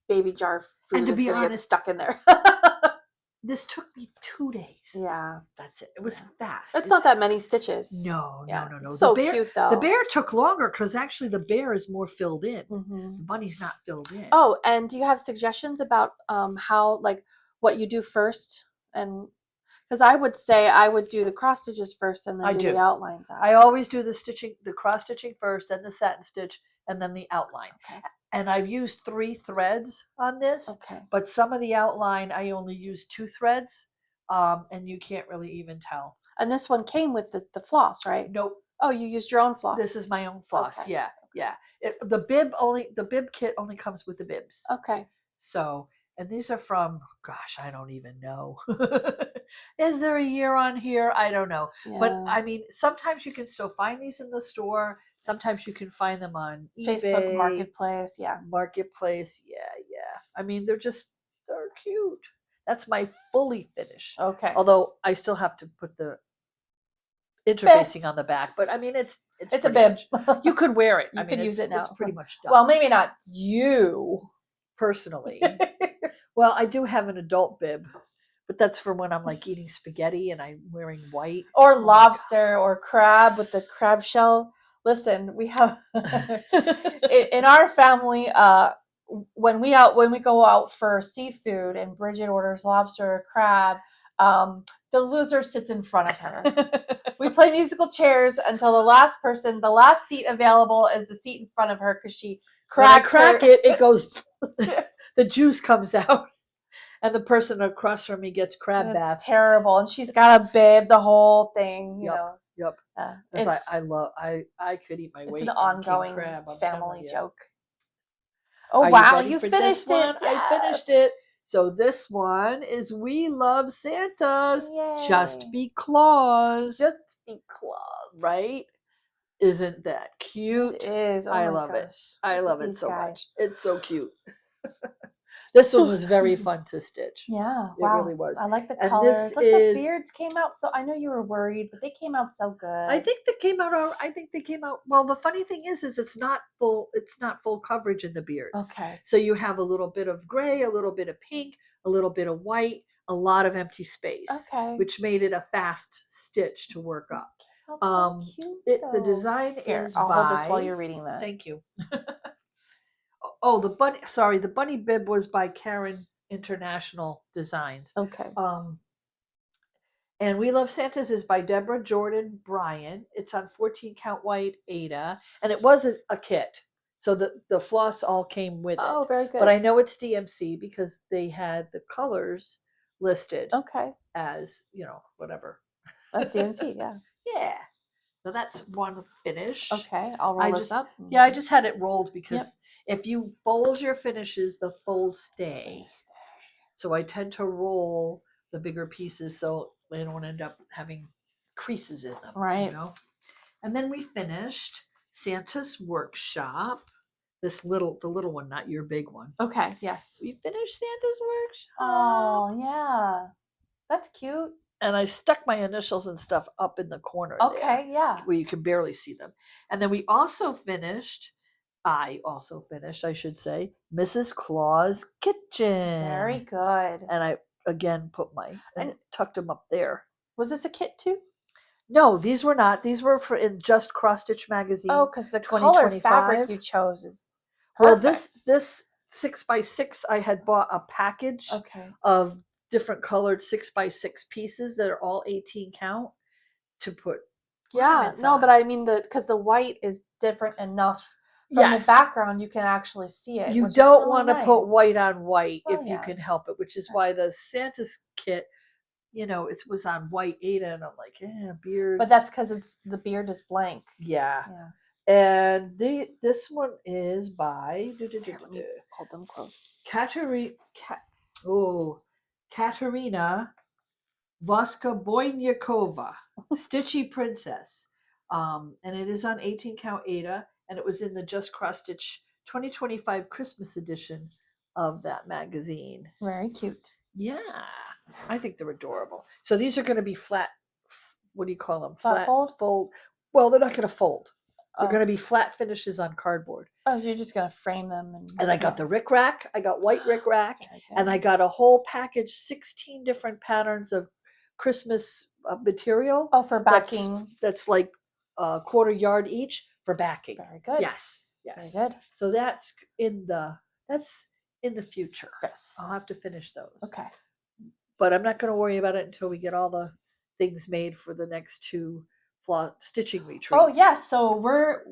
baby jar food And to is be going to get honest, stuck in there. This took me 2 days. Yeah. That's it. It was fast. It's not that many stitches. No. So cute, though. The bear took longer because actually the bear is more filled in. Mm-hmm. The bunny's not filled in. Oh, and do you have suggestions about how, like, what you do first? And because I would say I would do the cross stitches first and then do the outlines. I always do the cross stitching first, then the satin stitch, and then the outline. Okay. And I've used 3 threads on this. Okay. But some of the outline I only used 2 threads, and you can't really even tell. And this one came with the floss, right? Nope. Oh, you used your own floss. This is my own floss. Okay. Yeah. The bib kit only comes with the bibs. Okay. So, and these are from, gosh, I don't even know. Is there a year on here? I don't know. Yeah. But I mean, sometimes you can still find these in the store. Sometimes you can find them on Facebook eBay, Marketplace. Yeah. Marketplace. Yeah. I mean, they're cute. That's my fully finished. Okay. Although I still have to put the interfacing on the back, but I mean, it's a bib. You could wear it. You could use it now. It's pretty much done. Well, maybe not you personally. Well, I do have an adult bib, but that's for when I'm like eating spaghetti and I'm wearing white. Or lobster or crab with the crab shell. Listen, we have in our family, when we go out for seafood and Bridget orders lobster or crab, the loser sits in front of her. We play musical chairs until the last seat available is the seat in front of her because she cracks it goes, the juice comes out. And the person across from me gets crab bath. It's terrible. And she's got a bib, the whole thing, you know. Yep. I could eat my weight. It's an ongoing crab, family joke. Oh, wow. You finished it. Yes. I finished it. So this one is We Love Santas. Yay. Just be claws. Just be claws. Right? Isn't that cute? It is. Oh I love gosh. it. I love it so much. It's so cute. This one was very fun to stitch. Yeah, it really was. I like the colors. Look, the beards came out. So I know you were worried, but they came out so good. I think they came out. Well, the funny thing is it's not full. It's not full coverage in the beards. Okay. So you have a little bit of gray, a little bit of pink, a little bit of white, a lot of empty space. Okay. Which made it a fast stitch to work up. That's so cute. The design is. I'll hold this while you're reading that. Thank you. Oh, the bunny bib was by Karen International Designs. Okay. And We Love Santas is by Deborah Jordan Bryant. It's on 14 count white Ada, and it was a kit, so the floss all came with it. Oh, very good. But I know it's DMC because they had the colors listed. Okay. As whatever. That's DMC, yeah. Yeah. So that's one finish. Okay, I'll roll this up. Yeah, I just had it rolled because if you fold your finishes, the folds stay. So I tend to roll the bigger pieces so they don't end up having creases in them. Right. And then we finished Santa's Workshop the little one, not your big one. Okay, yes. We finished Santa's workshop. Oh, yeah. That's cute. And I stuck my initials and stuff up in the corner there, Okay, yeah. where you can barely see them. And then we also finished, I should say, Mrs. Claus' kitchen. Very good. And I again put and tucked them up there. Was this a kit too? No, these were not. These were for in just Cross Stitch magazine. Oh, because the color fabric you chose is perfect. perfect. Well, this 6x6, I had bought a package of different colored 6x6 pieces that are all 18 count to put. Yeah, no, on. but I mean because the white is different enough from the background, you can actually see it. You don't want to put white on white if you can help it, which is why the Santa's kit, it was on white Ada, and I'm like, beard. But that's because the beard is blank. Yeah. And this one is by Hold them close. Katerina Voskoboynikova, Stitchy Princess. And it is on 18 count Ada, and it was in the Just Cross Stitch 2025 Christmas edition of that magazine. Very cute. Yeah, I think they're adorable. So these are going to be flat. What do you call them? Flat fold. Well, they're not going to fold. They're going to be flat finishes on cardboard. Oh, so you're just going to frame them. And I got the rickrack. I got white rickrack. And I got a whole package, 16 different patterns of Christmas material. Oh, for backing. That's like a quarter yard each for backing. Very good. Yes. Very good. So that's in the future. Yes. I'll have to finish those. Okay. But I'm not going to worry about it until we get all the things made for the next two stitching retreats. Oh yes, so we're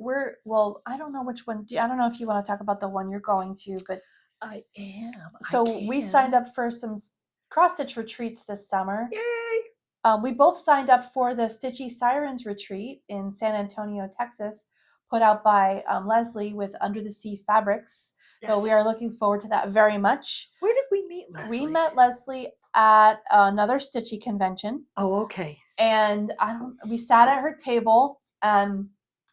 well, I don't know which one. I don't know if you want to talk about the one you're going to, but I am. So we signed up for some cross stitch retreats this summer. Yay! We both signed up for the Stitchy Sirens retreat in San Antonio, Texas, put out by Leslie with Under the Sea Fabrics. Yes. So we are looking forward to that very much. Where did we meet Leslie? We met Leslie at another Stitchy convention. Oh, okay. And we sat at her table and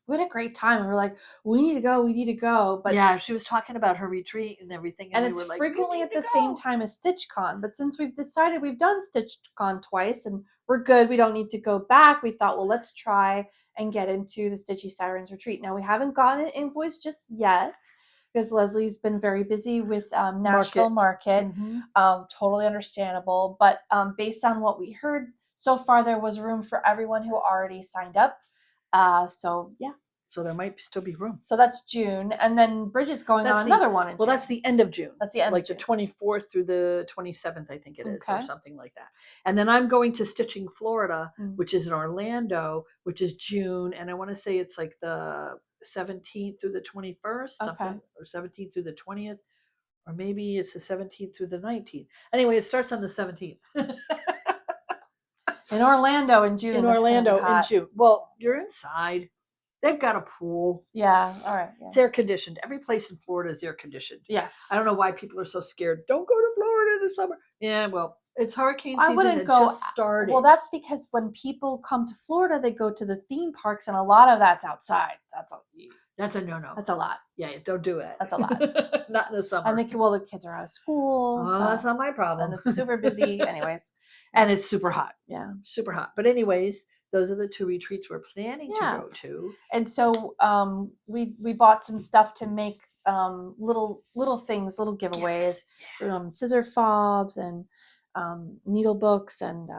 we had a great time. And we're like, we need to go. But yeah, she was talking about her retreat and everything. And it's frequently at the same time as StitchCon. But since we've decided we've done StitchCon twice and we're good, we don't need to go back. We thought, well, let's try and get into the Stitchy Sirens retreat. Now, we haven't gotten an invoice just yet because Leslie's been very busy with Nashville Market. Mm-hmm. Totally understandable. But based on what we heard, so far, there was room for everyone who already signed up. So, yeah. So there might still be room. So that's June. And then Bridget's going on another one in June. Well, that's the end of June. That's the end of June. Like the 24th through the 27th, I think it is, or something like that. And then I'm going to Stitching Florida, which is in Orlando, which is June. And I want to say it's like the 17th through the 21st, something, or 17th through the 20th. Or maybe it's the 17th through the 19th. Anyway, it starts on the 17th. In Orlando in June. In Orlando in June. Well, you're inside. They've got a pool. Yeah, all right. Yeah. It's air conditioned. Every place in Florida is air conditioned. Yes. I don't know why people are so scared. Don't go to Florida in the summer. Yeah, well, it's hurricane season. I wouldn't go. Just started. Well, that's because when people come to Florida, they go to the theme parks, and a lot of that's outside. That's a no-no. That's a lot. Yeah, don't do it. That's a lot. Not in the summer. And the kids are out of school. Oh, so that's not my problem. And it's super busy. Anyways. And it's super hot. Yeah. Super hot. But anyways, those are the two retreats we're planning to go to. And so we bought some stuff to make little things, little giveaways. Yes. Scissor fobs and needle books and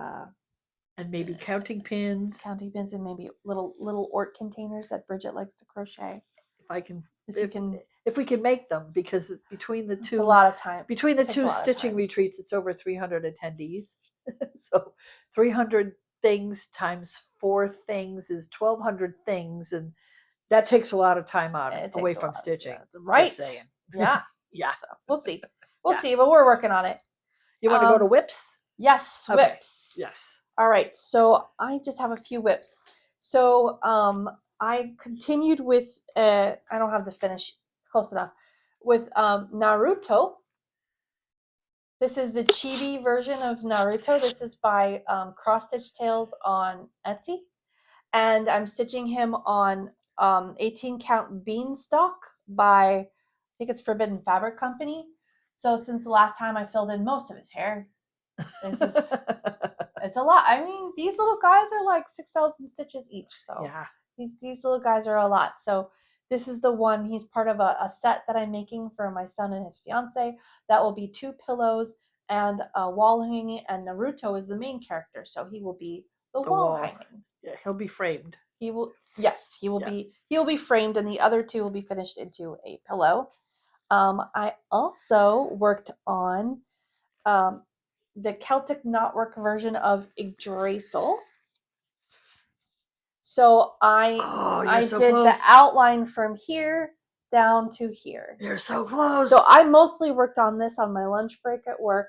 maybe counting pins. Counting pins and maybe little Ort containers that Bridget likes to crochet. If we can make them, because it's between the two. It's a lot of time. Between the two stitching retreats, it's over 300 attendees. So 300 things times 4 things is 1,200 things, and that takes a lot of time away from stitching. Right? Yeah. Yeah. So we'll see. We'll see, but we're working on it. You want to go to whips? Yes, okay. Whips. Yes. All right. So I just have a few whips. So I continued with I don't have the finish. It's close enough. With Naruto. This is the chibi version of Naruto. This is by Cross Stitch Tales on Etsy. And I'm stitching him on 18 count Beanstalk by think it's Forbidden Fabric Company. So since the last time I filled in most of his hair, it's a lot. I mean, these little guys are like 6,000 stitches each. So Yeah. these little guys are a lot. So this is the one. He's part of a set that I'm making for my son and his fiance. That will be 2 pillows and a wall hanging. And Naruto is the main character, so he will be the wall hanging. Yeah, he'll be framed. He will. Yes, he will be. He will be framed, and the other 2 will be finished into a pillow. I also worked on the Celtic knotwork version of Yggdrasil. So I so did close. the outline from here down to here. You're so close. So I mostly worked on this on my lunch break at work.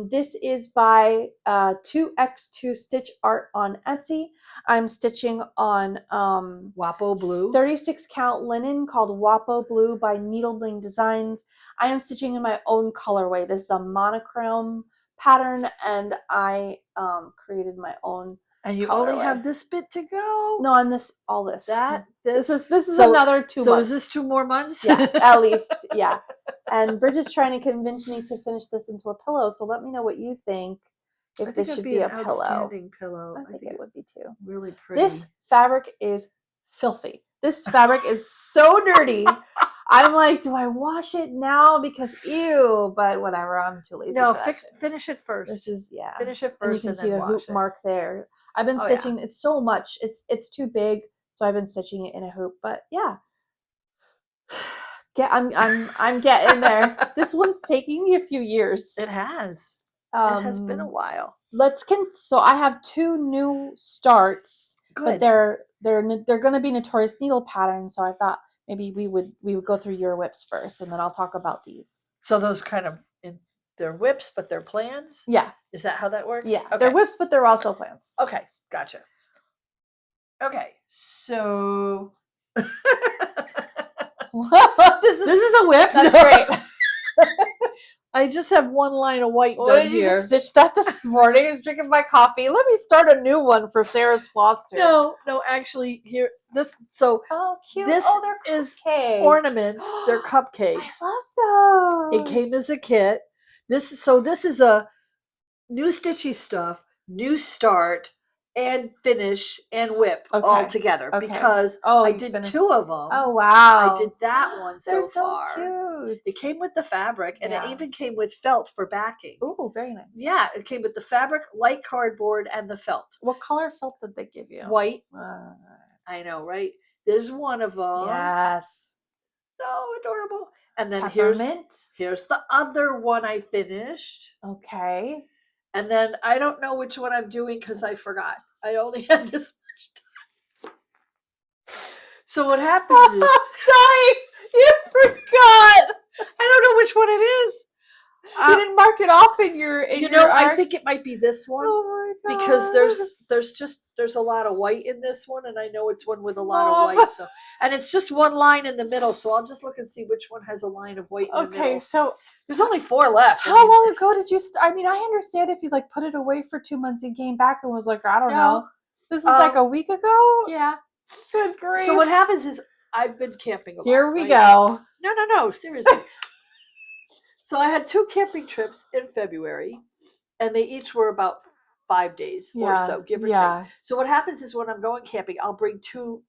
This is by 2x2 Stitch Art on Etsy. I'm stitching on Wapo Blue. 36 count linen called Wapo Blue by Needlebling Designs. I am stitching in my own colorway. This is a monochrome pattern, and I created my own. And you colorway. only have this bit to go. No, on this, all this. This is another 2 months. So is this 2 more months? Yeah, at least. Yeah. And Bridget's trying to convince me to finish this into a pillow. So let me know what you think. If this should be a pillow. Outstanding pillow. I think it would be too. Really pretty. This fabric is filthy. This fabric is so dirty. I'm like, do I wash it now? Because ew, but whatever. I'm too lazy. No, for finish it first. It's just Finish it first, and you can see the hoop mark there. I've been stitching. It's so much. It's too big, so I've been stitching it in a hoop. But yeah, I'm getting there. This one's taking me a few years. It has. It has been a while. So I have 2 new starts, Good. but they're going to be Notorious needle patterns. So I thought maybe we would go through your whips first, and then I'll talk about these. So those kind of they're whips, but they're plans? Yeah. Is that how that works? Yeah. Okay. They're whips, but they're also plans. Okay. Gotcha. Okay. So this is a whip. That's great. I just have 1 line of white Well, done you here. stitched that this morning. I was drinking my coffee. Let me start a new one for Sarah's Flosstube. No, actually, here Oh, cute. This they're is cupcakes. ornaments. They're cupcakes. I love those. It came as a kit. This is a new Stitchy Stuff, new start, and finish and whip all together because I did 2 of them. Oh wow! I did that one They're so far. Cute. It came with the fabric, and it even came with felt for backing. Ooh, very nice. Yeah, it came with the fabric, light cardboard, and the felt. What color felt did they give you? White. I know, right? There's one of them. Yes. So adorable. And then Peppermint. here's the other one I finished. Okay. And then I don't know which one I'm doing because I forgot. I only had this much time. So what happens is... Dying! You forgot! I don't know which one it is. You didn't mark it off in your I think it might be this one. Oh my god! Because there's a lot of white in this one, and I know it's one with a lot of white. So, and it's just 1 line in the middle. So I'll just look and see which one has a line of white in the middle. Okay, so there's only 4 left. How long ago did you start? I mean, I understand if you like put it away for 2 months and came back and was like, I don't know. This is like a week ago. Yeah. Good grief. So what happens is I've been camping a lot. Here we go. No, seriously. So I had 2 camping trips in February, and they each were about 5 days or so, give or take. So what happens is when I'm going camping, I'll bring two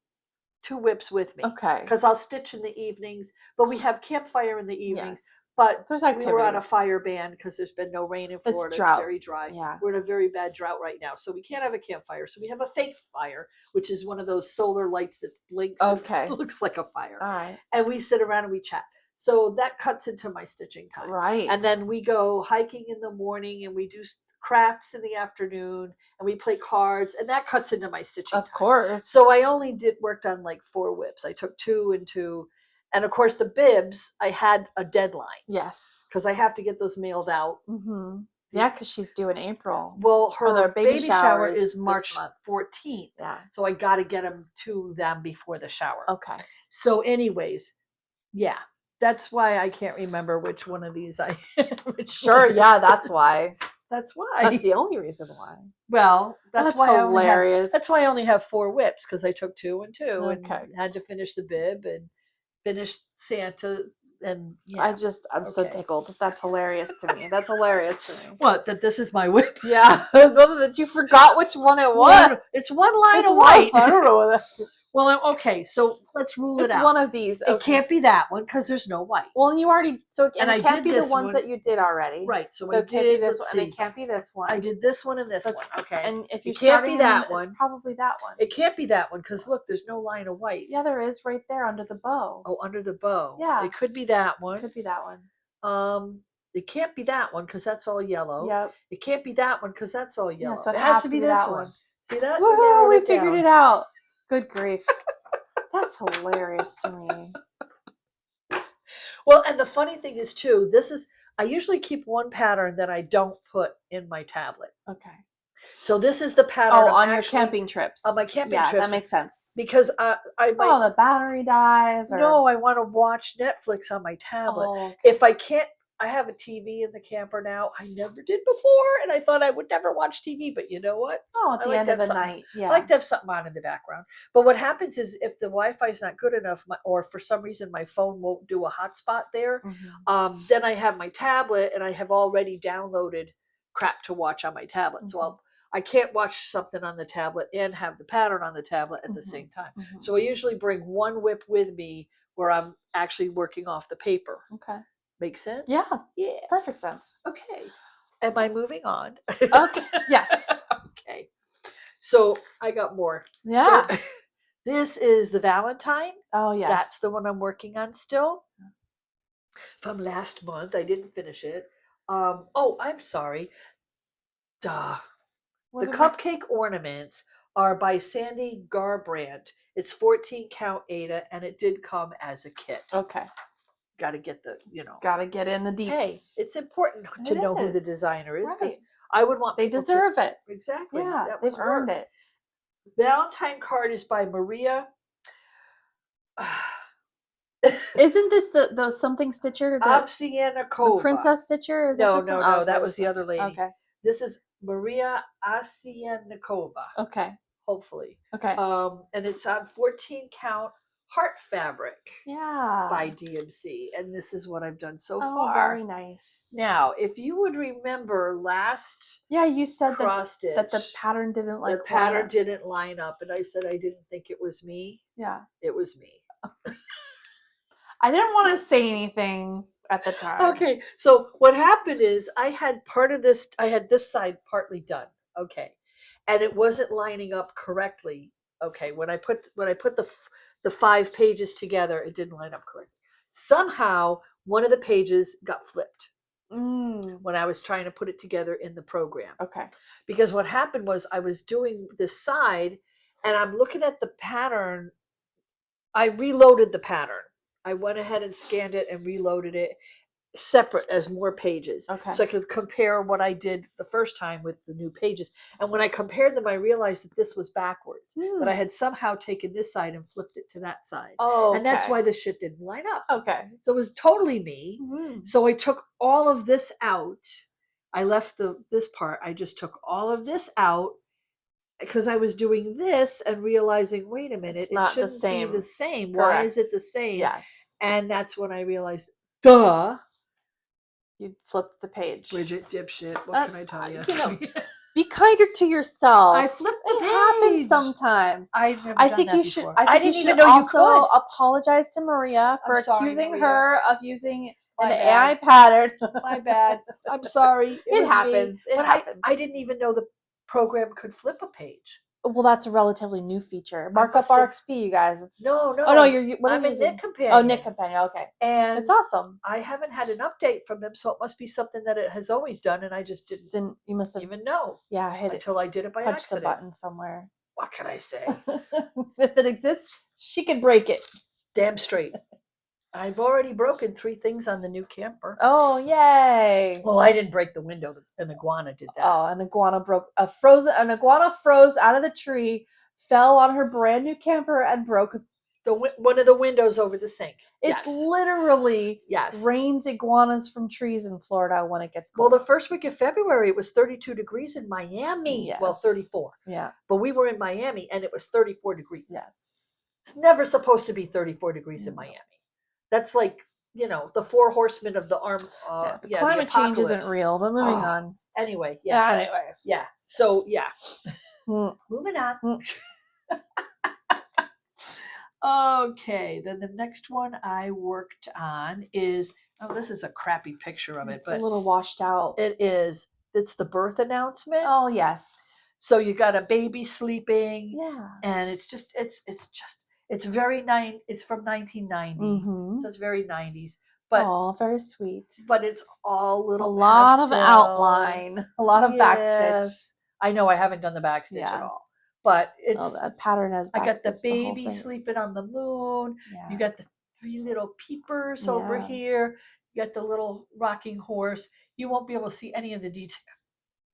whips with me. Okay. Because I'll stitch in the evenings, but we have campfire in the evenings. Yes. But there's activities. We were on a fire ban because there's been no rain in Florida. It's very dry. Yeah. We're in a very bad drought right now, so we can't have a campfire. So we have a fake fire, which is one of those solar lights that blinks. Okay. And looks like a fire. All right. And we sit around and we chat. So that cuts into my stitching time. Right. And then we go hiking in the morning and we do crafts in the afternoon and we play cards, and that cuts into my stitching time. Of course. So I only worked on like 4 whips. I took 2 and 2. And of course the bibs, I had a deadline. Yes. Because I have to get those mailed out. Mm-hmm. Yeah, because she's due in April. Well, her baby shower is this March month. 14th. Yeah. So I got to get them to them before the shower. Okay. So anyways, yeah. That's why I can't remember which one of these I... Sure, yeah, that's why. That's why. That's the only reason why. Well, that's why hilarious. That's why I only have 4 whips, because I took 2 and 2 Okay. and had to finish the bib and finish Santa and yeah. I'm so tickled. That's hilarious to me. That's hilarious to me. What, that this is my whip? Yeah, that you forgot which one it was. It's one line It's of white. I don't know what that. Well, okay, so let's rule it out. It's one of these. Okay. It can't be that one because there's no white. Well, and you already and I it can't did be the this ones one. that you did already. Right. So it can't be this let's one, and see. it can't be this one. I did this one and this one. Okay. And if you can't be that one, it's probably that one. It can't be that one because look, there's no line of white. Yeah, there is right there under the bow. Oh, under the bow. Yeah. It could be that one. It could be that one. It can't be that one because that's all yellow. Yep. It can't be that one because that's all yellow. Yeah, so it has to be this one. See that? Woohoo! We figured it out. Good grief. That's hilarious to me. Well, and the funny thing is too, I usually keep one pattern that I don't put in my tablet. Okay. So this is the pattern. Oh, on your camping trips. On my camping trips. Yeah, that makes sense. Because I might. Oh, the battery dies. Or... No, I want to watch Netflix on my tablet. Oh, okay. If I can't, I have a TV in the camper now. I never did before, and I thought I would never watch TV. But you know what? Oh, at the end of the night, yeah. I like to have something on in the background. But what happens is if the Wi-Fi is not good enough, or for some reason my phone won't do a hotspot there, then I have my tablet, and I have already downloaded crap to watch on my tablet. So I can't watch something on the tablet and have the pattern on the tablet at the same time. So I usually bring one whip with me where I'm actually working off the paper. Okay. Make sense? Yeah. Yeah. Perfect sense. Okay. Am I moving on? Okay. Yes. Okay. So I got more. Yeah. So, this is the Valentine. Oh, yes. That's the one I'm working on still. From last month. I didn't finish it. Oh, I'm sorry. Duh. The cupcake ornaments are by Sandy Garbrandt. It's 14 count Ada, and it did come as a kit. Okay. Got to get Got to get in the deets. Hey, it's important to know who the designer is because I would want they deserve it. Exactly. Yeah, they've earned it. Valentine card is by Maria. Isn't this the something Stitcher? Asiennikova. The Princess Stitcher? Is no, this no, one? no. That was the other lady. Okay. This is Maria Asiennikova. Okay. Hopefully. Okay. And it's on 14 count heart fabric. Yeah. By DMC, and this is what I've done so far. Very nice. Now, if you would remember last, you said that the pattern didn't didn't line up, and I said I didn't think it was me. Yeah, it was me. I didn't want to say anything at the time. Okay, so what happened is I had this side partly done. Okay, and it wasn't lining up correctly. Okay, when I put the 5 pages together, it didn't line up correctly. Somehow, one of the pages got flipped when I was trying to put it together in the program. Okay. Because what happened was I was doing this side, and I'm looking at the pattern. I reloaded the pattern. I went ahead and scanned it and reloaded it separate as more pages. Okay. So I could compare what I did the first time with the new pages. And when I compared them, I realized that this was backwards. But I had somehow taken this side and flipped it to that side. Oh, okay. And that's why the shit didn't line up. Okay. So it was totally me. So I took all of this out. I left this part. I just took all of this out because I was doing this and realizing, wait a minute, it shouldn't be the same. Correct. Why is it the same? Yes. And that's when I realized, duh. You flipped the page. Bridget, dipshit, what can I tell you? Be kinder to yourself. I flipped the page. It happens sometimes. I think you should. I think you should also apologize to Maria for accusing her of using an AI pattern. My bad. I'm sorry. It happens. It happens. I didn't even know the program could flip a page. Well, that's a relatively new feature. Markup RxP, you guys. No. Oh no, I'm a Knit Companion. Oh, Knit Companion. Okay, and it's awesome. I haven't had an update from them, so it must be something that it has always done, and I just didn't. You must even know. Yeah, I hit until I did it by accident. accident. The button somewhere. What can I say? If it exists, she can break it. Damn straight. I've already broken 3 things on the new camper. Oh, yay. Well, I didn't break the window. An iguana did that. Oh, an iguana froze out of the tree, fell on her brand new camper and broke one of the windows over the sink. It literally rains iguanas from trees in Florida when it gets cold. Well, the first week of February, it was 32 degrees in Miami. Yes. Well, 34. Yeah. But we were in Miami, and it was 34 degrees. Yes. It's never supposed to be 34 degrees in Miami. That's like the four horsemen of the arm. The the climate change isn't apocalypse. real, but moving Oh, on. Anyway, yeah. Anyways. Yeah. So, yeah. Mm. Moving on. Mm. Okay, then the next one I worked on is, this is a crappy picture of it, It's but a little washed out. it is. It's the birth announcement. Oh, yes. So you got a baby sleeping, Yeah. and it's very it's from 1990, Mm-hmm. so it's very 90s. But Oh, very sweet. but it's all little A lot pastels. of outline, a lot of backstitch. Yes. I know I haven't done the backstitch at Yeah. all, but it's Oh, that pattern has I got the backstitch whole baby thing. sleeping on the moon. Yeah. You got the three little peepers over Yeah. here. You got the little rocking horse. You won't be able to see any of the detail.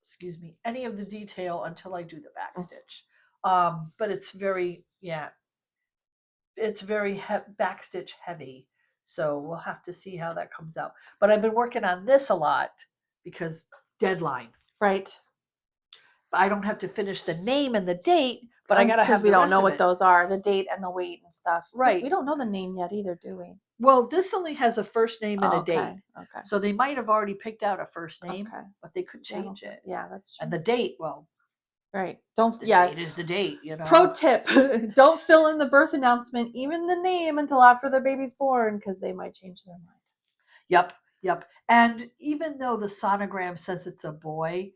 Excuse me, any of the detail until I do the backstitch. But it's very, it's very backstitch heavy. So we'll have to see how that comes out. But I've been working on this a lot because deadline. Right. I don't have to finish the name and the date, but I gotta have. Because we don't know what it. those are, the date and the weight and stuff. Right. We don't know the name yet either, do we? Well, this only has a first name and a date. Okay. So they might have already picked out a first name, Okay. but they could change it. Yeah, that's true. And the date, well, right. Don't. the Yeah. date is the date. Pro tip: don't fill in the birth announcement, even the name, until after the baby's born, because they might change their mind. Yep. And even though the sonogram says it's a boy,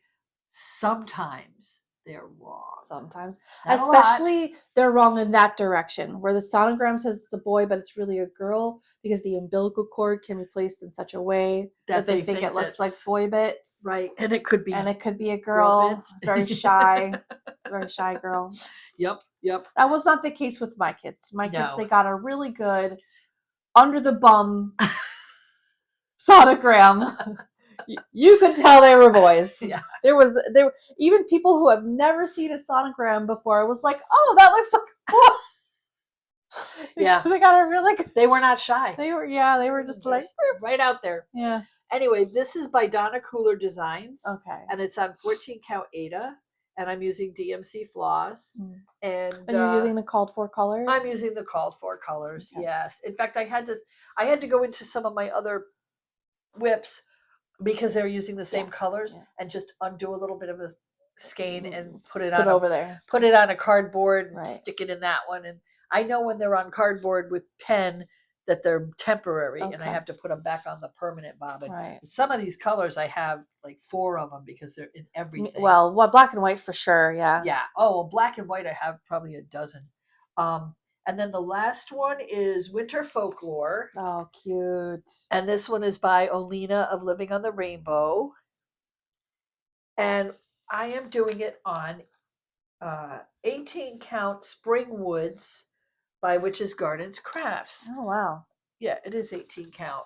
sometimes they're wrong. Sometimes. Not Especially they're wrong in that direction, where the sonogram says it's a boy, but it's really a girl, because the umbilical cord can be placed in such a way that they think it looks like boy bits. Right. And it could be. And it could be a girl, very shy, very shy girl. Yep. That was not the case with my kids. My kids, No. they got a really good under the bum sonogram. You could tell they were boys. Yeah. There were even people who have never seen a sonogram before was like, oh, that looks like a boy. Yeah. They got a really good. They were not shy. They were just like right out there. Yeah. Anyway, this is by Donna Cooler Designs. Okay. And it's on 14 count Ada. And I'm using DMC floss. And you're using the called for colors? I'm using the called for colors, okay. Yes. In fact, I had to go into some of my other whips because they're using the same colors and just undo a little bit of a skein and put it over there. Put it on a cardboard and right. stick it in that one. And I know when they're on cardboard with pen that they're temporary and I have to put them back on the permanent bobbin. Right. And some of these colors I have like 4 of them because they're in everything. Well, black and white for sure, yeah. Yeah. Oh, well, black and white I have probably a dozen. And then the last one is Winter Folklore. Oh, cute. And this one is by Olena of Living on the Rainbow. And I am doing it on 18 count Spring Woods by Witches Gardens Crafts. Oh, wow. Yeah, it is 18 count.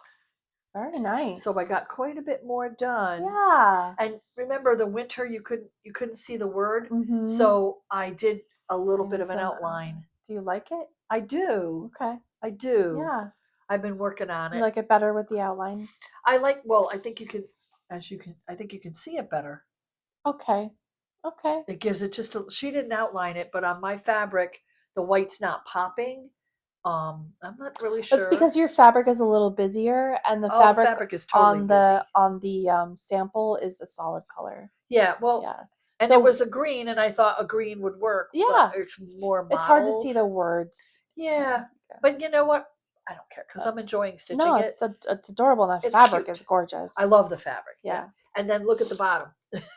Very nice. So I got quite a bit more done. Yeah. And remember the winter you couldn't see the word. Mm-hmm. So I did a little bit of an outline. Do you like it? I do. Okay. I do. Yeah. I've been working on it. You like it better with the outline? I think you can I think you can see it better. Okay. It gives it she didn't outline it, but on my fabric the white's not popping. I'm not really sure. It's because your fabric is a little busier, and the fabric is totally on the sample is a solid color. Yeah, well, yeah. And so, it was a green, and I thought a green would work. Yeah, but it's more modeled. It's hard to see the words. Yeah, but you know what? I don't care because I'm enjoying stitching it. No, it's adorable. And the fabric is gorgeous. I love the fabric. Yeah. And then look at the bottom.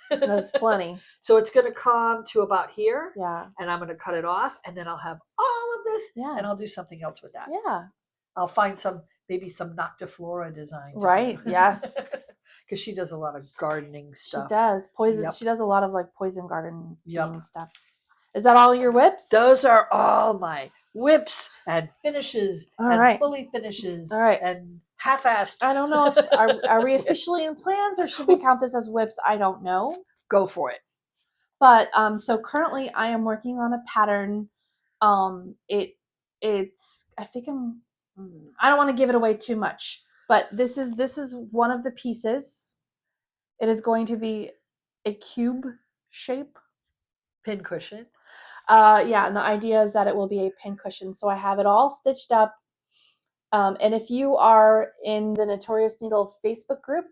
There's plenty. So it's going to come to about here. Yeah. And I'm going to cut it off, and then I'll have all of this. Yeah. And I'll do something else with that. Yeah. I'll find maybe some Noctiflora design. Right. Yes. Because she does a lot of gardening stuff. She does poison. Yep. She does a lot of poison garden stuff. Is that all your whips? Those are all my whips and finishes and fully finishes. All right. And half-assed. I don't know if are we officially in plans, or should we count this as whips? I don't know. Go for it. But so currently I am working on a pattern. It's I think I don't want to give it away too much, but this is one of the pieces. It is going to be a cube shape pincushion. Yeah, and the idea is that it will be a pincushion. So I have it all stitched up. And if you are in the Notorious Needle Facebook group,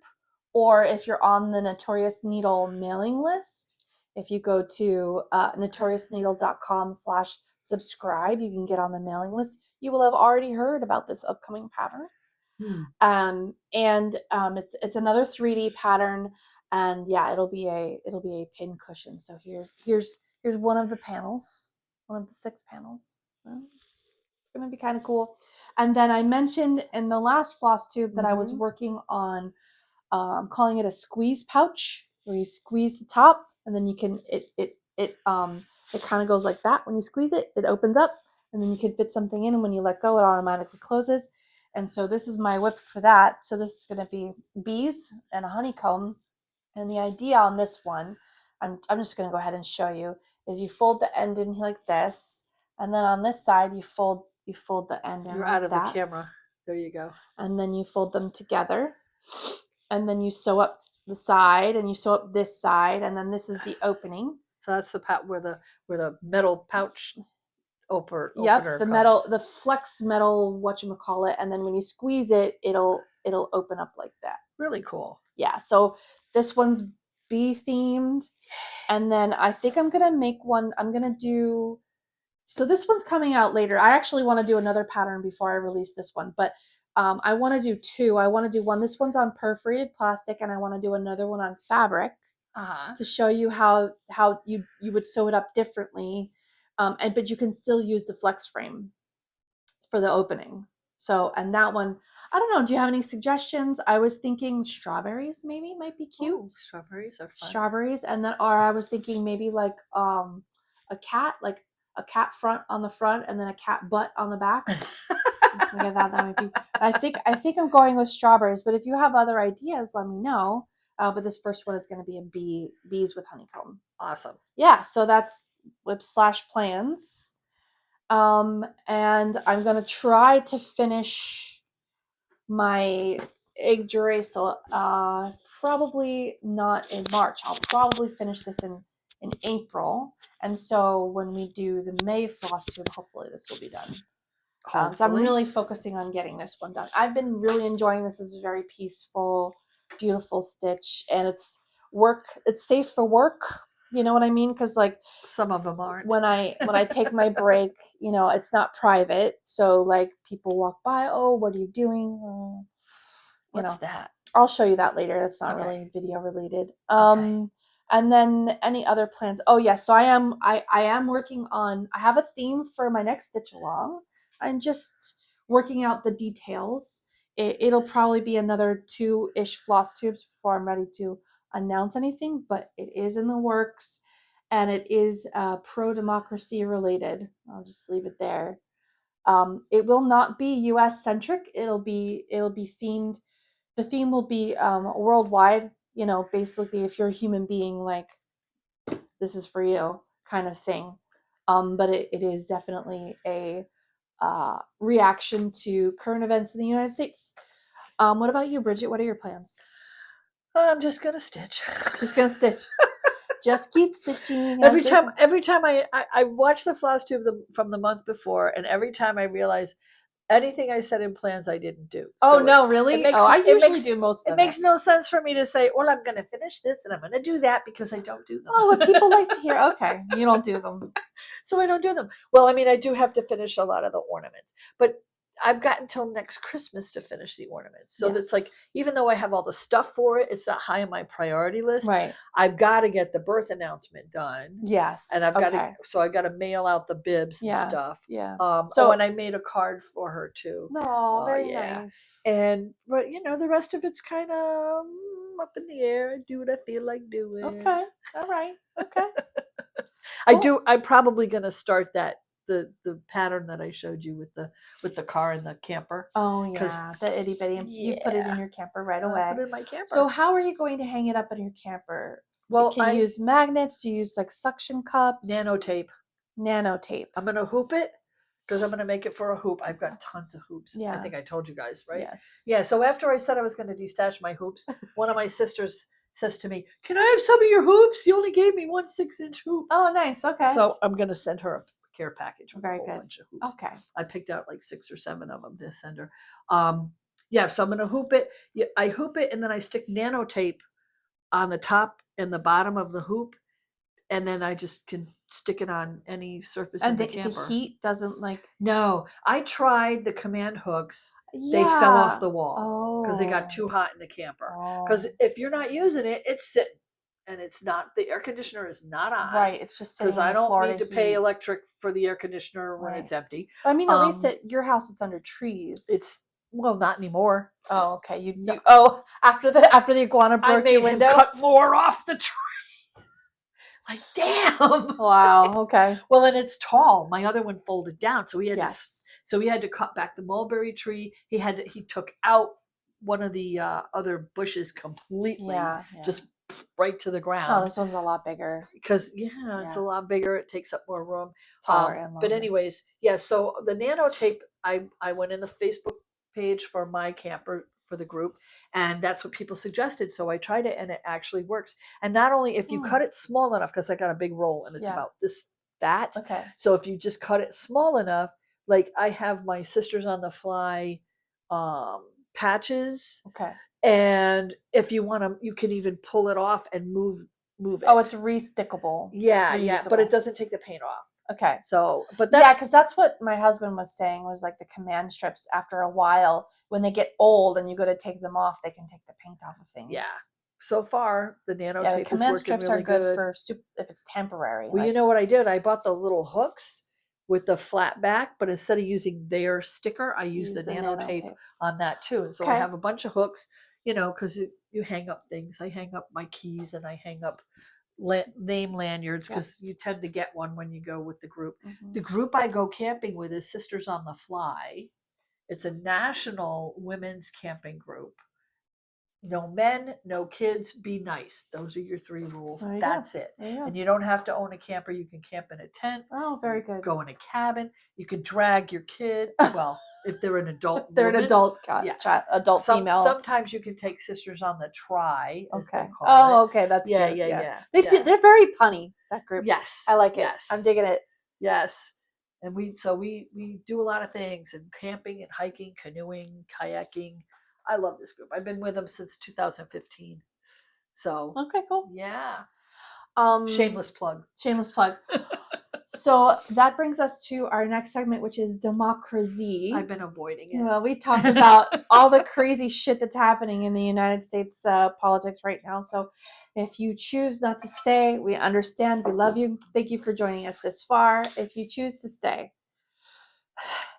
or if you're on the Notorious Needle mailing list, if you go to notoriousneedle.com/subscribe, you can get on the mailing list. You will have already heard about this upcoming pattern. It's another 3D pattern, and yeah, it'll be a pin cushion. So here's one of the panels, one of the 6 panels. It's gonna be kind of cool. And then I mentioned in the last floss tube that I was working on, I'm calling it a squeeze pouch, where you squeeze the top and then you can it kind of goes like that. When you squeeze it, it opens up, and then you can fit something in, and when you let go, it automatically closes. And so this is my whip for that. So this is going to be bees and a honeycomb. And the idea on this one, I'm just going to go ahead and show you, is you fold the end in like this, and then on this side you fold the end in. You're like out of that. the camera. There you go. And then you fold them together, and then you sew up the side, and you sew up this side, and then this is the opening. So that's the where the metal pouch opener. Yep, the metal, the flex metal, whatchamacallit, and then when you squeeze it, it'll open up like that. Really cool. Yeah, so this one's bee themed, and then I think I'm gonna make one. I'm gonna do. So this one's coming out later. I actually want to do another pattern before I release this one, but I want to do 2. I want to do one. This one's on perforated plastic, and I want to do another one on fabric to show you how you would sew it up differently. But you can still use the flex frame for the opening. So, and that one, I don't know. Do you have any suggestions? I was thinking strawberries maybe might be cute. Ooh, strawberries are fun. Strawberries, and then, or I was thinking maybe like a cat, like a cat front on the front, and then a cat butt on the back. That might be. I think I'm going with strawberries. But if you have other ideas, let me know. But this first one is going to be a bees with honeycomb. Awesome. Yeah. So that's whip/plans. And I'm going to try to finish my egg duracell, probably not in March. I'll probably finish this in April. And so when we do the May floss tube, hopefully this will be done. So I'm really focusing on getting this one done. I've been really enjoying this. It's a very peaceful, beautiful stitch, and it's safe for work. You know what I mean? Because like some of them aren't. When I take my break, it's not private. So like people walk by, oh, what are you doing? What's that? I'll show you that later. That's not really video related. And then any other plans? Oh yes, so I am working on. I have a theme for my next stitch along. I'm just working out the details. It'll probably be another 2-ish floss tubes before I'm ready to announce anything, but it is in the works, and it is pro-democracy related. I'll just leave it there. It will not be US centric. It'll be themed. The theme will be worldwide. Basically, if you're a human being, like, this is for you kind of thing. But it is definitely a reaction to current events in the United States. What about you, Bridget? What are your plans? I'm just gonna stitch. Just gonna stitch. Just keep stitching. Every time I watch the floss tube from the month before, and every time I realize anything I said in plans I didn't do. Oh, so no, really? I usually do most of it. It makes no sense for me to say, well, I'm going to finish this and I'm going to do that, because I don't do them. Oh, what people like to hear. Okay, you don't do them. So I don't do them. Well, I mean, I do have to finish a lot of the ornaments, but I've got until next Christmas to finish the ornaments. So that's like, even though I have all the stuff for it, it's not high on my priority list. Right. I've got to get the birth announcement done. Yes. And I've got to, so I got to mail out the bibs and stuff. Yeah. And I made a card for her too. No, very nice. And, but the rest of it's kind of up in the air. I do what I feel like doing. Okay. All right. Okay. I'm probably going to start that. The pattern that I showed you with the car and the camper. Oh yeah, the itty bitty. You put it in your camper right away. Put it in my camper. So how are you going to hang it up in your camper? Well, can you use magnets? Do you use like suction cups? Nanotape. I'm gonna hoop it, because I'm gonna make it for a hoop. I've got tons of hoops. Yeah. I think I told you guys, right? Yes. Yeah. So after I said I was gonna destash my hoops, one of my sisters says to me, "Can I have some of your hoops? You only gave me 1 6-inch hoop." Oh, nice. Okay. So I'm gonna send her care package with Very a whole good. bunch of hoops. Okay. I picked out like 6 or 7 of them to send her. Yeah, so I'm gonna hoop it. I hoop it and then I stick nano tape on the top and the bottom of the hoop, and then I just can stick it on any surface in And the the camper. heat doesn't like. No, I tried the command hooks. Yeah. They fell off the wall because they got Oh. too hot in the camper. Oh. Because if you're not using it, it's sitting, and it's not, the air conditioner is not on. Right. It's just sitting Because in I the don't Florida need to pay heat. electric for the air conditioner when Right. it's empty. I mean, at least at your house, it's under trees. It's well, not anymore. Oh, okay. No. After the iguana I broke made your him window. cut more off the tree. Like, damn. Wow. Okay. Well, and it's tall. My other one folded down, so we had Yes. to cut back the mulberry tree. He took out one of the other bushes completely, Yeah. just right to the Oh, ground. this one's a lot bigger. Because it's a lot bigger. It takes up more room. Taller and longer. But anyways, yeah. So the nano tape, I went in the Facebook page for my camper for the group, and that's what people suggested. So I tried it, and it actually works. And not only if you cut it small enough, because I got a big roll, and it's about this fat. Okay. So if you just cut it small enough, like I have my Sisters on the Fly patches. Okay. And if you want to, you can even pull it off and move it. Oh, it's re-stickable. Yeah, but reusable. it doesn't take the paint off. Okay. So, but that's because that's what my husband was saying, was like the command strips, after a while, when they get old and you go to take them off, they can take the paint off of things. Yeah. So far, the nano Yeah, the tape is command working strips really are good for if it's temporary. Well, you know what I did? I bought the little hooks with the flat back, but instead of using their sticker, I used the nano tape on that too. And so I have a bunch of hooks, because you hang up things. I hang up my keys and I hang up name lanyards, because you tend to get one when you go with the group. The group I go camping with is Sisters on the Fly. It's a national women's camping group. No men, no kids, be nice. Those are your 3 rules. That's it. And you don't have to own a camper. You can camp in a tent. Oh, very good. Go in a cabin. You can drag your kid. Well, if they're an adult they're woman, an adult adult female. Sometimes you can take Sisters on the Try. Okay. Okay. That's yeah, cute. yeah. They're very punny, that group. Yes. I like it. Yes. I'm digging it. Yes. And we do a lot of things, and camping and hiking, canoeing, kayaking. I love this group. I've been with them since 2015. So okay, cool. Yeah. Shameless plug. So that brings us to our next segment, which is Democrazy. I've been avoiding it. Well, we talk about all the crazy shit that's happening in the United States politics right now. So if you choose not to stay, we understand. We love you. Thank you for joining us this far. If you choose to stay.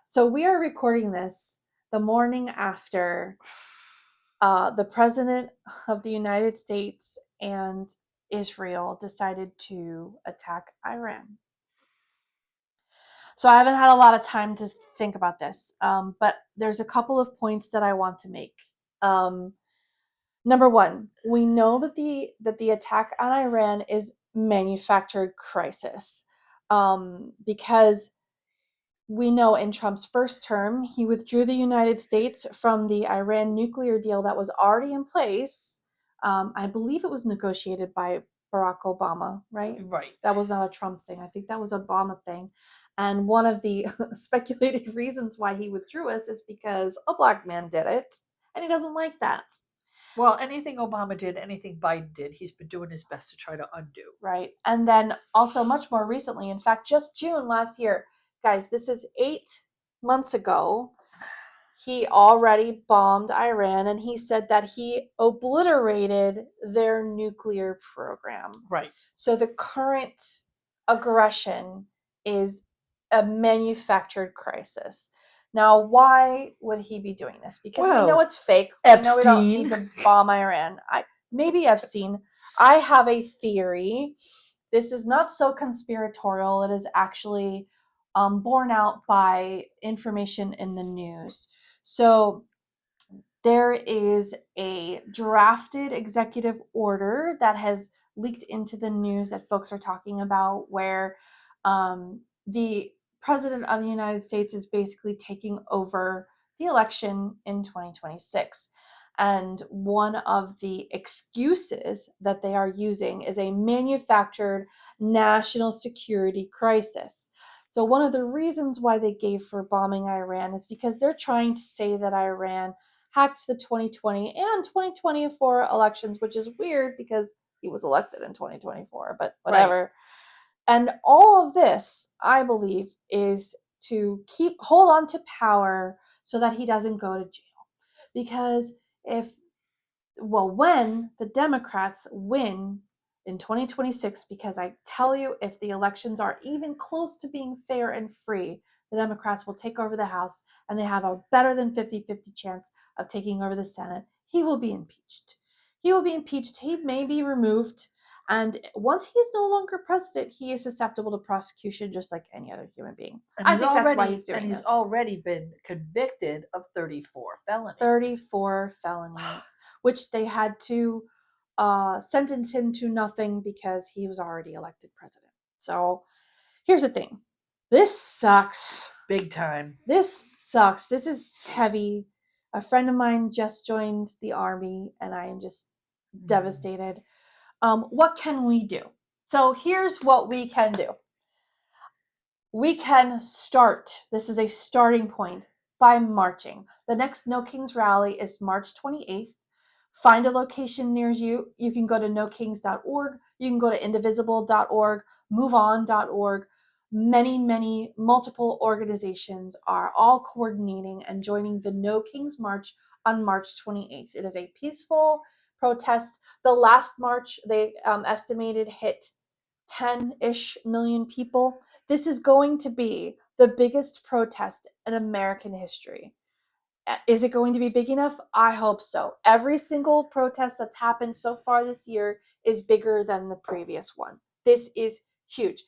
So we are recording this the morning after the President of the United States and Israel decided to attack Iran. So I haven't had a lot of time to think about this, but there's a couple of points that I want to make. Number one, we know that the attack on Iran is manufactured crisis, because we know in Trump's first term, he withdrew the United States from the Iran nuclear deal that was already in place. I believe it was negotiated by Barack Obama, right? Right. That was not a Trump thing. I think that was an Obama thing. And one of the speculated reasons why he withdrew us is because a black man did it, and he doesn't like that. Well, anything Obama did, anything Biden did, he's been doing his best to try to undo. Right. And then also much more recently, in fact, just June last year, guys, this is 8 months ago, he already bombed Iran, and he said that he obliterated their nuclear program. Right. So the current aggression is a manufactured crisis. Now, why would he be doing this? Because we know it's fake. We know we don't need to bomb Iran. Maybe Epstein. I have a theory. This is not so conspiratorial. It is actually borne out by information in the news. So there is a drafted executive order that has leaked into the news that folks are talking about, where the President of the United States is basically taking over the election in 2026. And one of the excuses that they are using is a manufactured national security crisis. So one of the reasons why they gave for bombing Iran is because they're trying to say that Iran hacked the 2020 and 2024 elections, which is weird because he was elected in 2024, but whatever. Right. And all of this, I believe, is to hold on to power so that he doesn't go to jail. Because when the Democrats win in 2026, because I tell you, if the elections are even close to being fair and free, the Democrats will take over the House, and they have a better than 50-50 chance of taking over the Senate. He will be impeached. He may be removed. And once he is no longer president, he is susceptible to prosecution just like any other human being. And I think that's why he's doing this. He's already been convicted of 34 felonies. 34 felonies, which they had to sentence him to nothing because he was already elected president. So here's the thing. This sucks. Big time. This sucks. This is heavy. A friend of mine just joined the army, and I am just devastated. What can we do? So here's what we can do. We can start. This is a starting point by marching. The next No Kings rally is March 28th. Find a location near you. You can go to nokings.org. You can go to indivisible.org, moveon.org. Many, multiple organizations are all coordinating and joining the No Kings March on March 28th. It is a peaceful protest. The last march, they estimated hit 10-ish million people. This is going to be the biggest protest in American history. Is it going to be big enough? I hope so. Every single protest that's happened so far this year is bigger than the previous one. This is huge.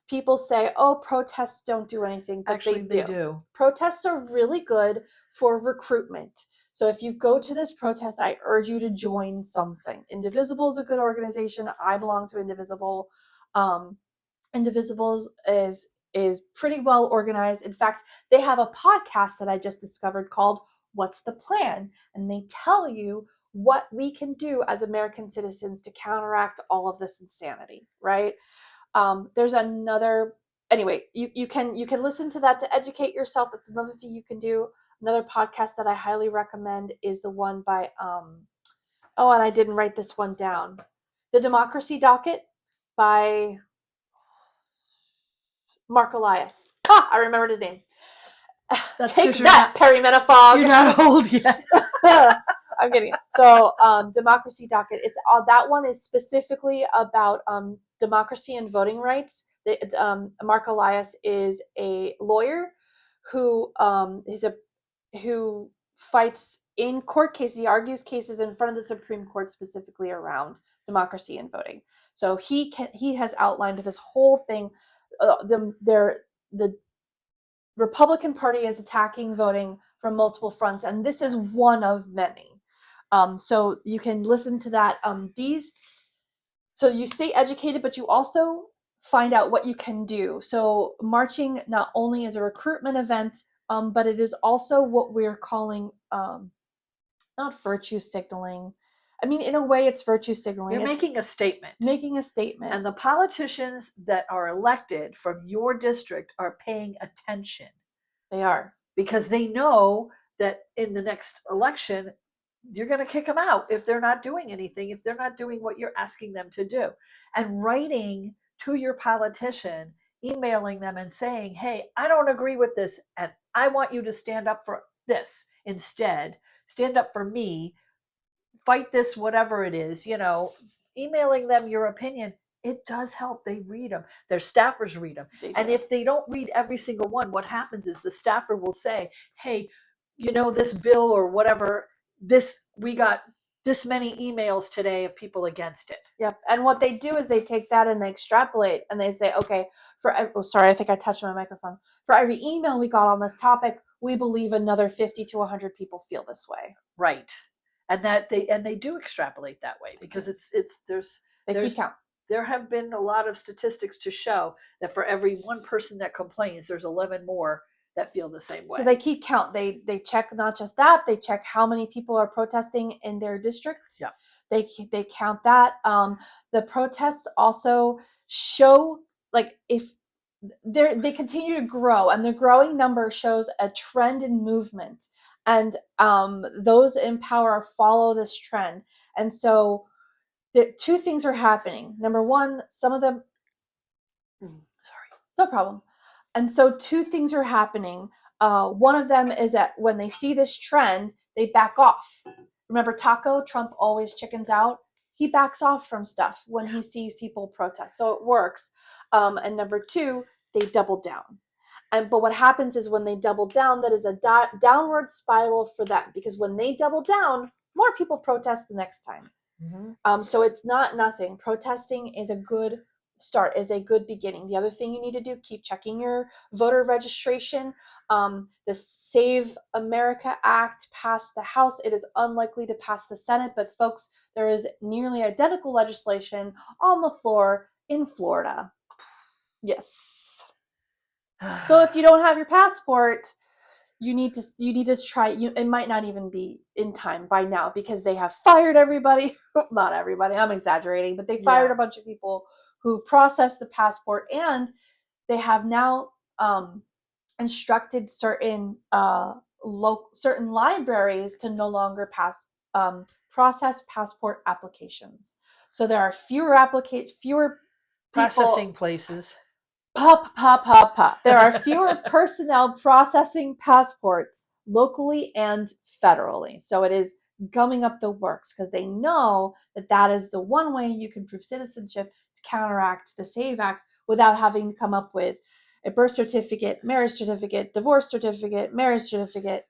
People say, oh, protests don't do anything, but actually, they do. Protests are really good for recruitment. So if you go to this protest, I urge you to join something. Indivisible is a good organization. I belong to Indivisible. Indivisible is pretty well organized. In fact, they have a podcast that I just discovered called What's the Plan? And they tell you what we can do as American citizens to counteract all of this insanity, right? There's another, anyway, you can listen to that to educate yourself. That's another thing you can do. Another podcast that I highly recommend is the one by, and I didn't write this one down. The Democracy Docket by Mark Elias. I remembered his name. That's Take that, Perry Menafog. You're not old yet. I'm kidding. So, Democracy Docket. It's that one is specifically about democracy and voting rights. Mark Elias is a lawyer who who fights in court cases. He argues cases in front of the Supreme Court specifically around democracy and voting. So he has outlined this whole thing. The Republican Party is attacking voting from multiple fronts, and this is one of many. So you can listen to that. So you stay educated, but you also find out what you can do. So marching not only is a recruitment event, but it is also what we're calling not virtue signaling. I mean, in a way, it's virtue signaling. You're making a statement. Making a statement. And the politicians that are elected from your district are paying attention. They are. Because they know that in the next election, you're going to kick them out if they're not doing anything, if they're not doing what you're asking them to do. And writing to your politician, emailing them and saying, hey, I don't agree with this, and I want you to stand up for this instead. Stand up for me. Fight this, whatever it is, emailing them your opinion, it does help. They read them. Their staffers read them. And if they don't read every single one, what happens is the staffer will say, hey, this bill or whatever, we got this many emails today of people against it. Yep. And what they do is they take that and they extrapolate and they say, okay, sorry, I think I touched my microphone. For every email we got on this topic, we believe another 50 to 100 people feel this way. Right. And they do extrapolate that way because they keep count. There have been a lot of statistics to show that for every one person that complains, there's 11 more that feel the same way. So they keep count. They check not just that, they check how many people are protesting in their district. Yeah. They count that. The protests also show, like, if they continue to grow, and the growing number shows a trend in movement, and those in power follow this trend. And so two things are happening. Number one, some of them, sorry, no problem. And so two things are happening. One of them is that when they see this trend, they back off. Remember Taco? Trump always chickens out. He backs off from stuff when he sees people protest. So it works. And number two, they double down. But what happens is when they double down, that is a downward spiral for them, because when they double down, more people protest the next time. Mm-hmm. So it's not nothing. Protesting is a good start, is a good beginning. The other thing you need to do, keep checking your voter registration. The Save America Act passed the House. It is unlikely to pass the Senate, but folks, there is nearly identical legislation on the floor in Florida. Yes. So if you don't have your passport, you need to try. It might not even be in time by now, because they have fired everybody. Not everybody, I'm exaggerating, but they fired a bunch of people who processed the passport, and they have now instructed certain certain libraries to no longer process passport applications. So there are fewer processing places. There are fewer personnel processing passports locally and federally. So it is gumming up the works, because they know that that is the one way you can prove citizenship to counteract the SAVE Act without having to come up with a birth certificate, marriage certificate, divorce certificate, marriage certificate.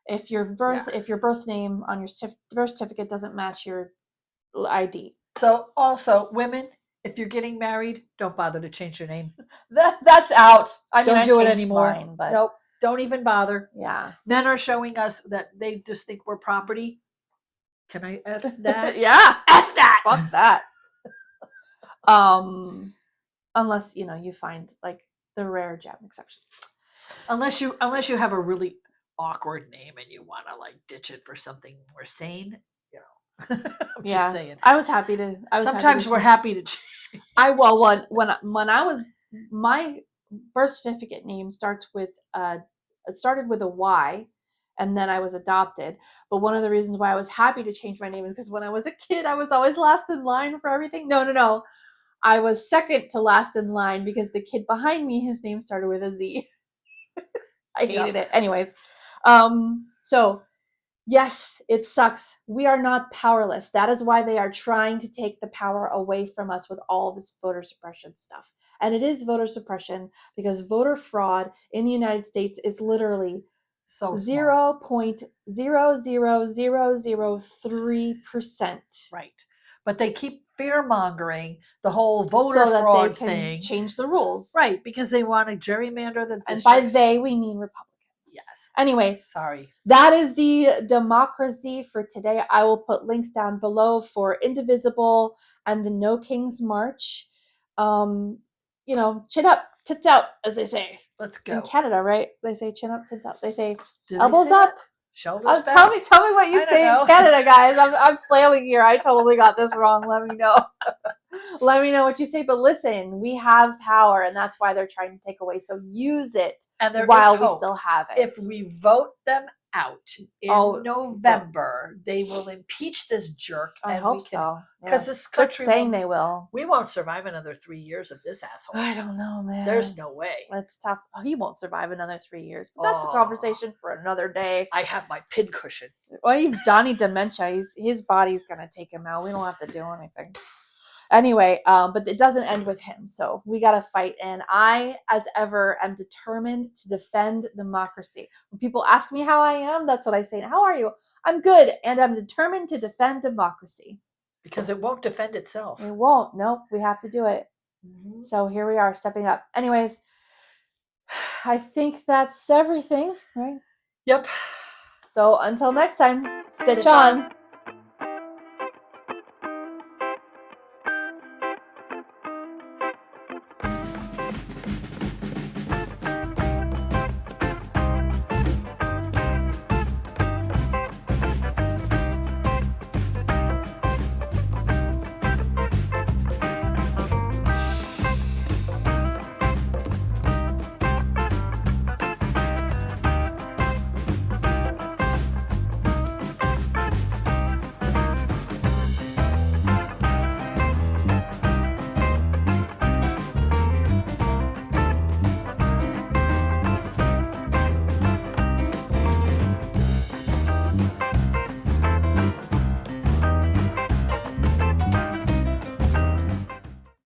If your birth name on your birth certificate doesn't match your ID. So also, women, if you're getting married, don't bother to change your name. That's out. Don't do it anymore. Mine, but nope, don't even bother. Yeah. Men are showing us that they just think we're property. Can I F that? Yeah. F that. Fuck that. Unless you find like the rare gem exception. Unless you have a really awkward name and you want to like ditch it for something more sane. I'm just saying. I was happy to. Sometimes we're happy to change. When I was, my birth certificate name started with a Y, and then I was adopted. But one of the reasons why I was happy to change my name is because when I was a kid, I was always last in line for everything. No. I was second to last in line because the kid behind me, his name started with a Z. I hated it. Anyways, so yes, it sucks. We are not powerless. That is why they are trying to take the power away from us with all this voter suppression stuff. And it is voter suppression because voter fraud in the United States is literally 0.00003%. Right. But they keep fear-mongering the whole voter fraud thing. Change the rules. Right, because they want to gerrymander the districts. And by they, we mean Republicans. Yes. Anyway, sorry. That is the Democracy for today. I will put links down below for Indivisible and the No Kings March. Chin up, tits out, as they say. Let's go. In Canada, right? They say chin up, tits out. They say elbows up. Shoulders back? Tell me what you say in Canada, guys. I'm flailing here. I totally got this wrong. Let me know. Let me know what you say. But listen, we have power, and that's why they're trying to take away. So use it while we still have it. If we vote them out in November, they will impeach this jerk. I hope so. Because this country saying they will. We won't survive another 3 years of this asshole. I don't know, man. There's no way. It's tough. He won't survive another 3 years. But that's a conversation for another day. I have my pincushion. Well, he's Donnie Dementia. His body's gonna take him out. We don't have to do anything. Anyway, but it doesn't end with him. So we got to fight. And I, as ever, am determined to defend democracy. When people ask me how I am, that's what I say. How are you? I'm good. And I'm determined to defend democracy. Because it won't defend itself. It won't. Nope. We have to do it. Mm-hmm. So here we are, stepping up. Anyways, I think that's everything, right? Yep. So until next time, stitch on.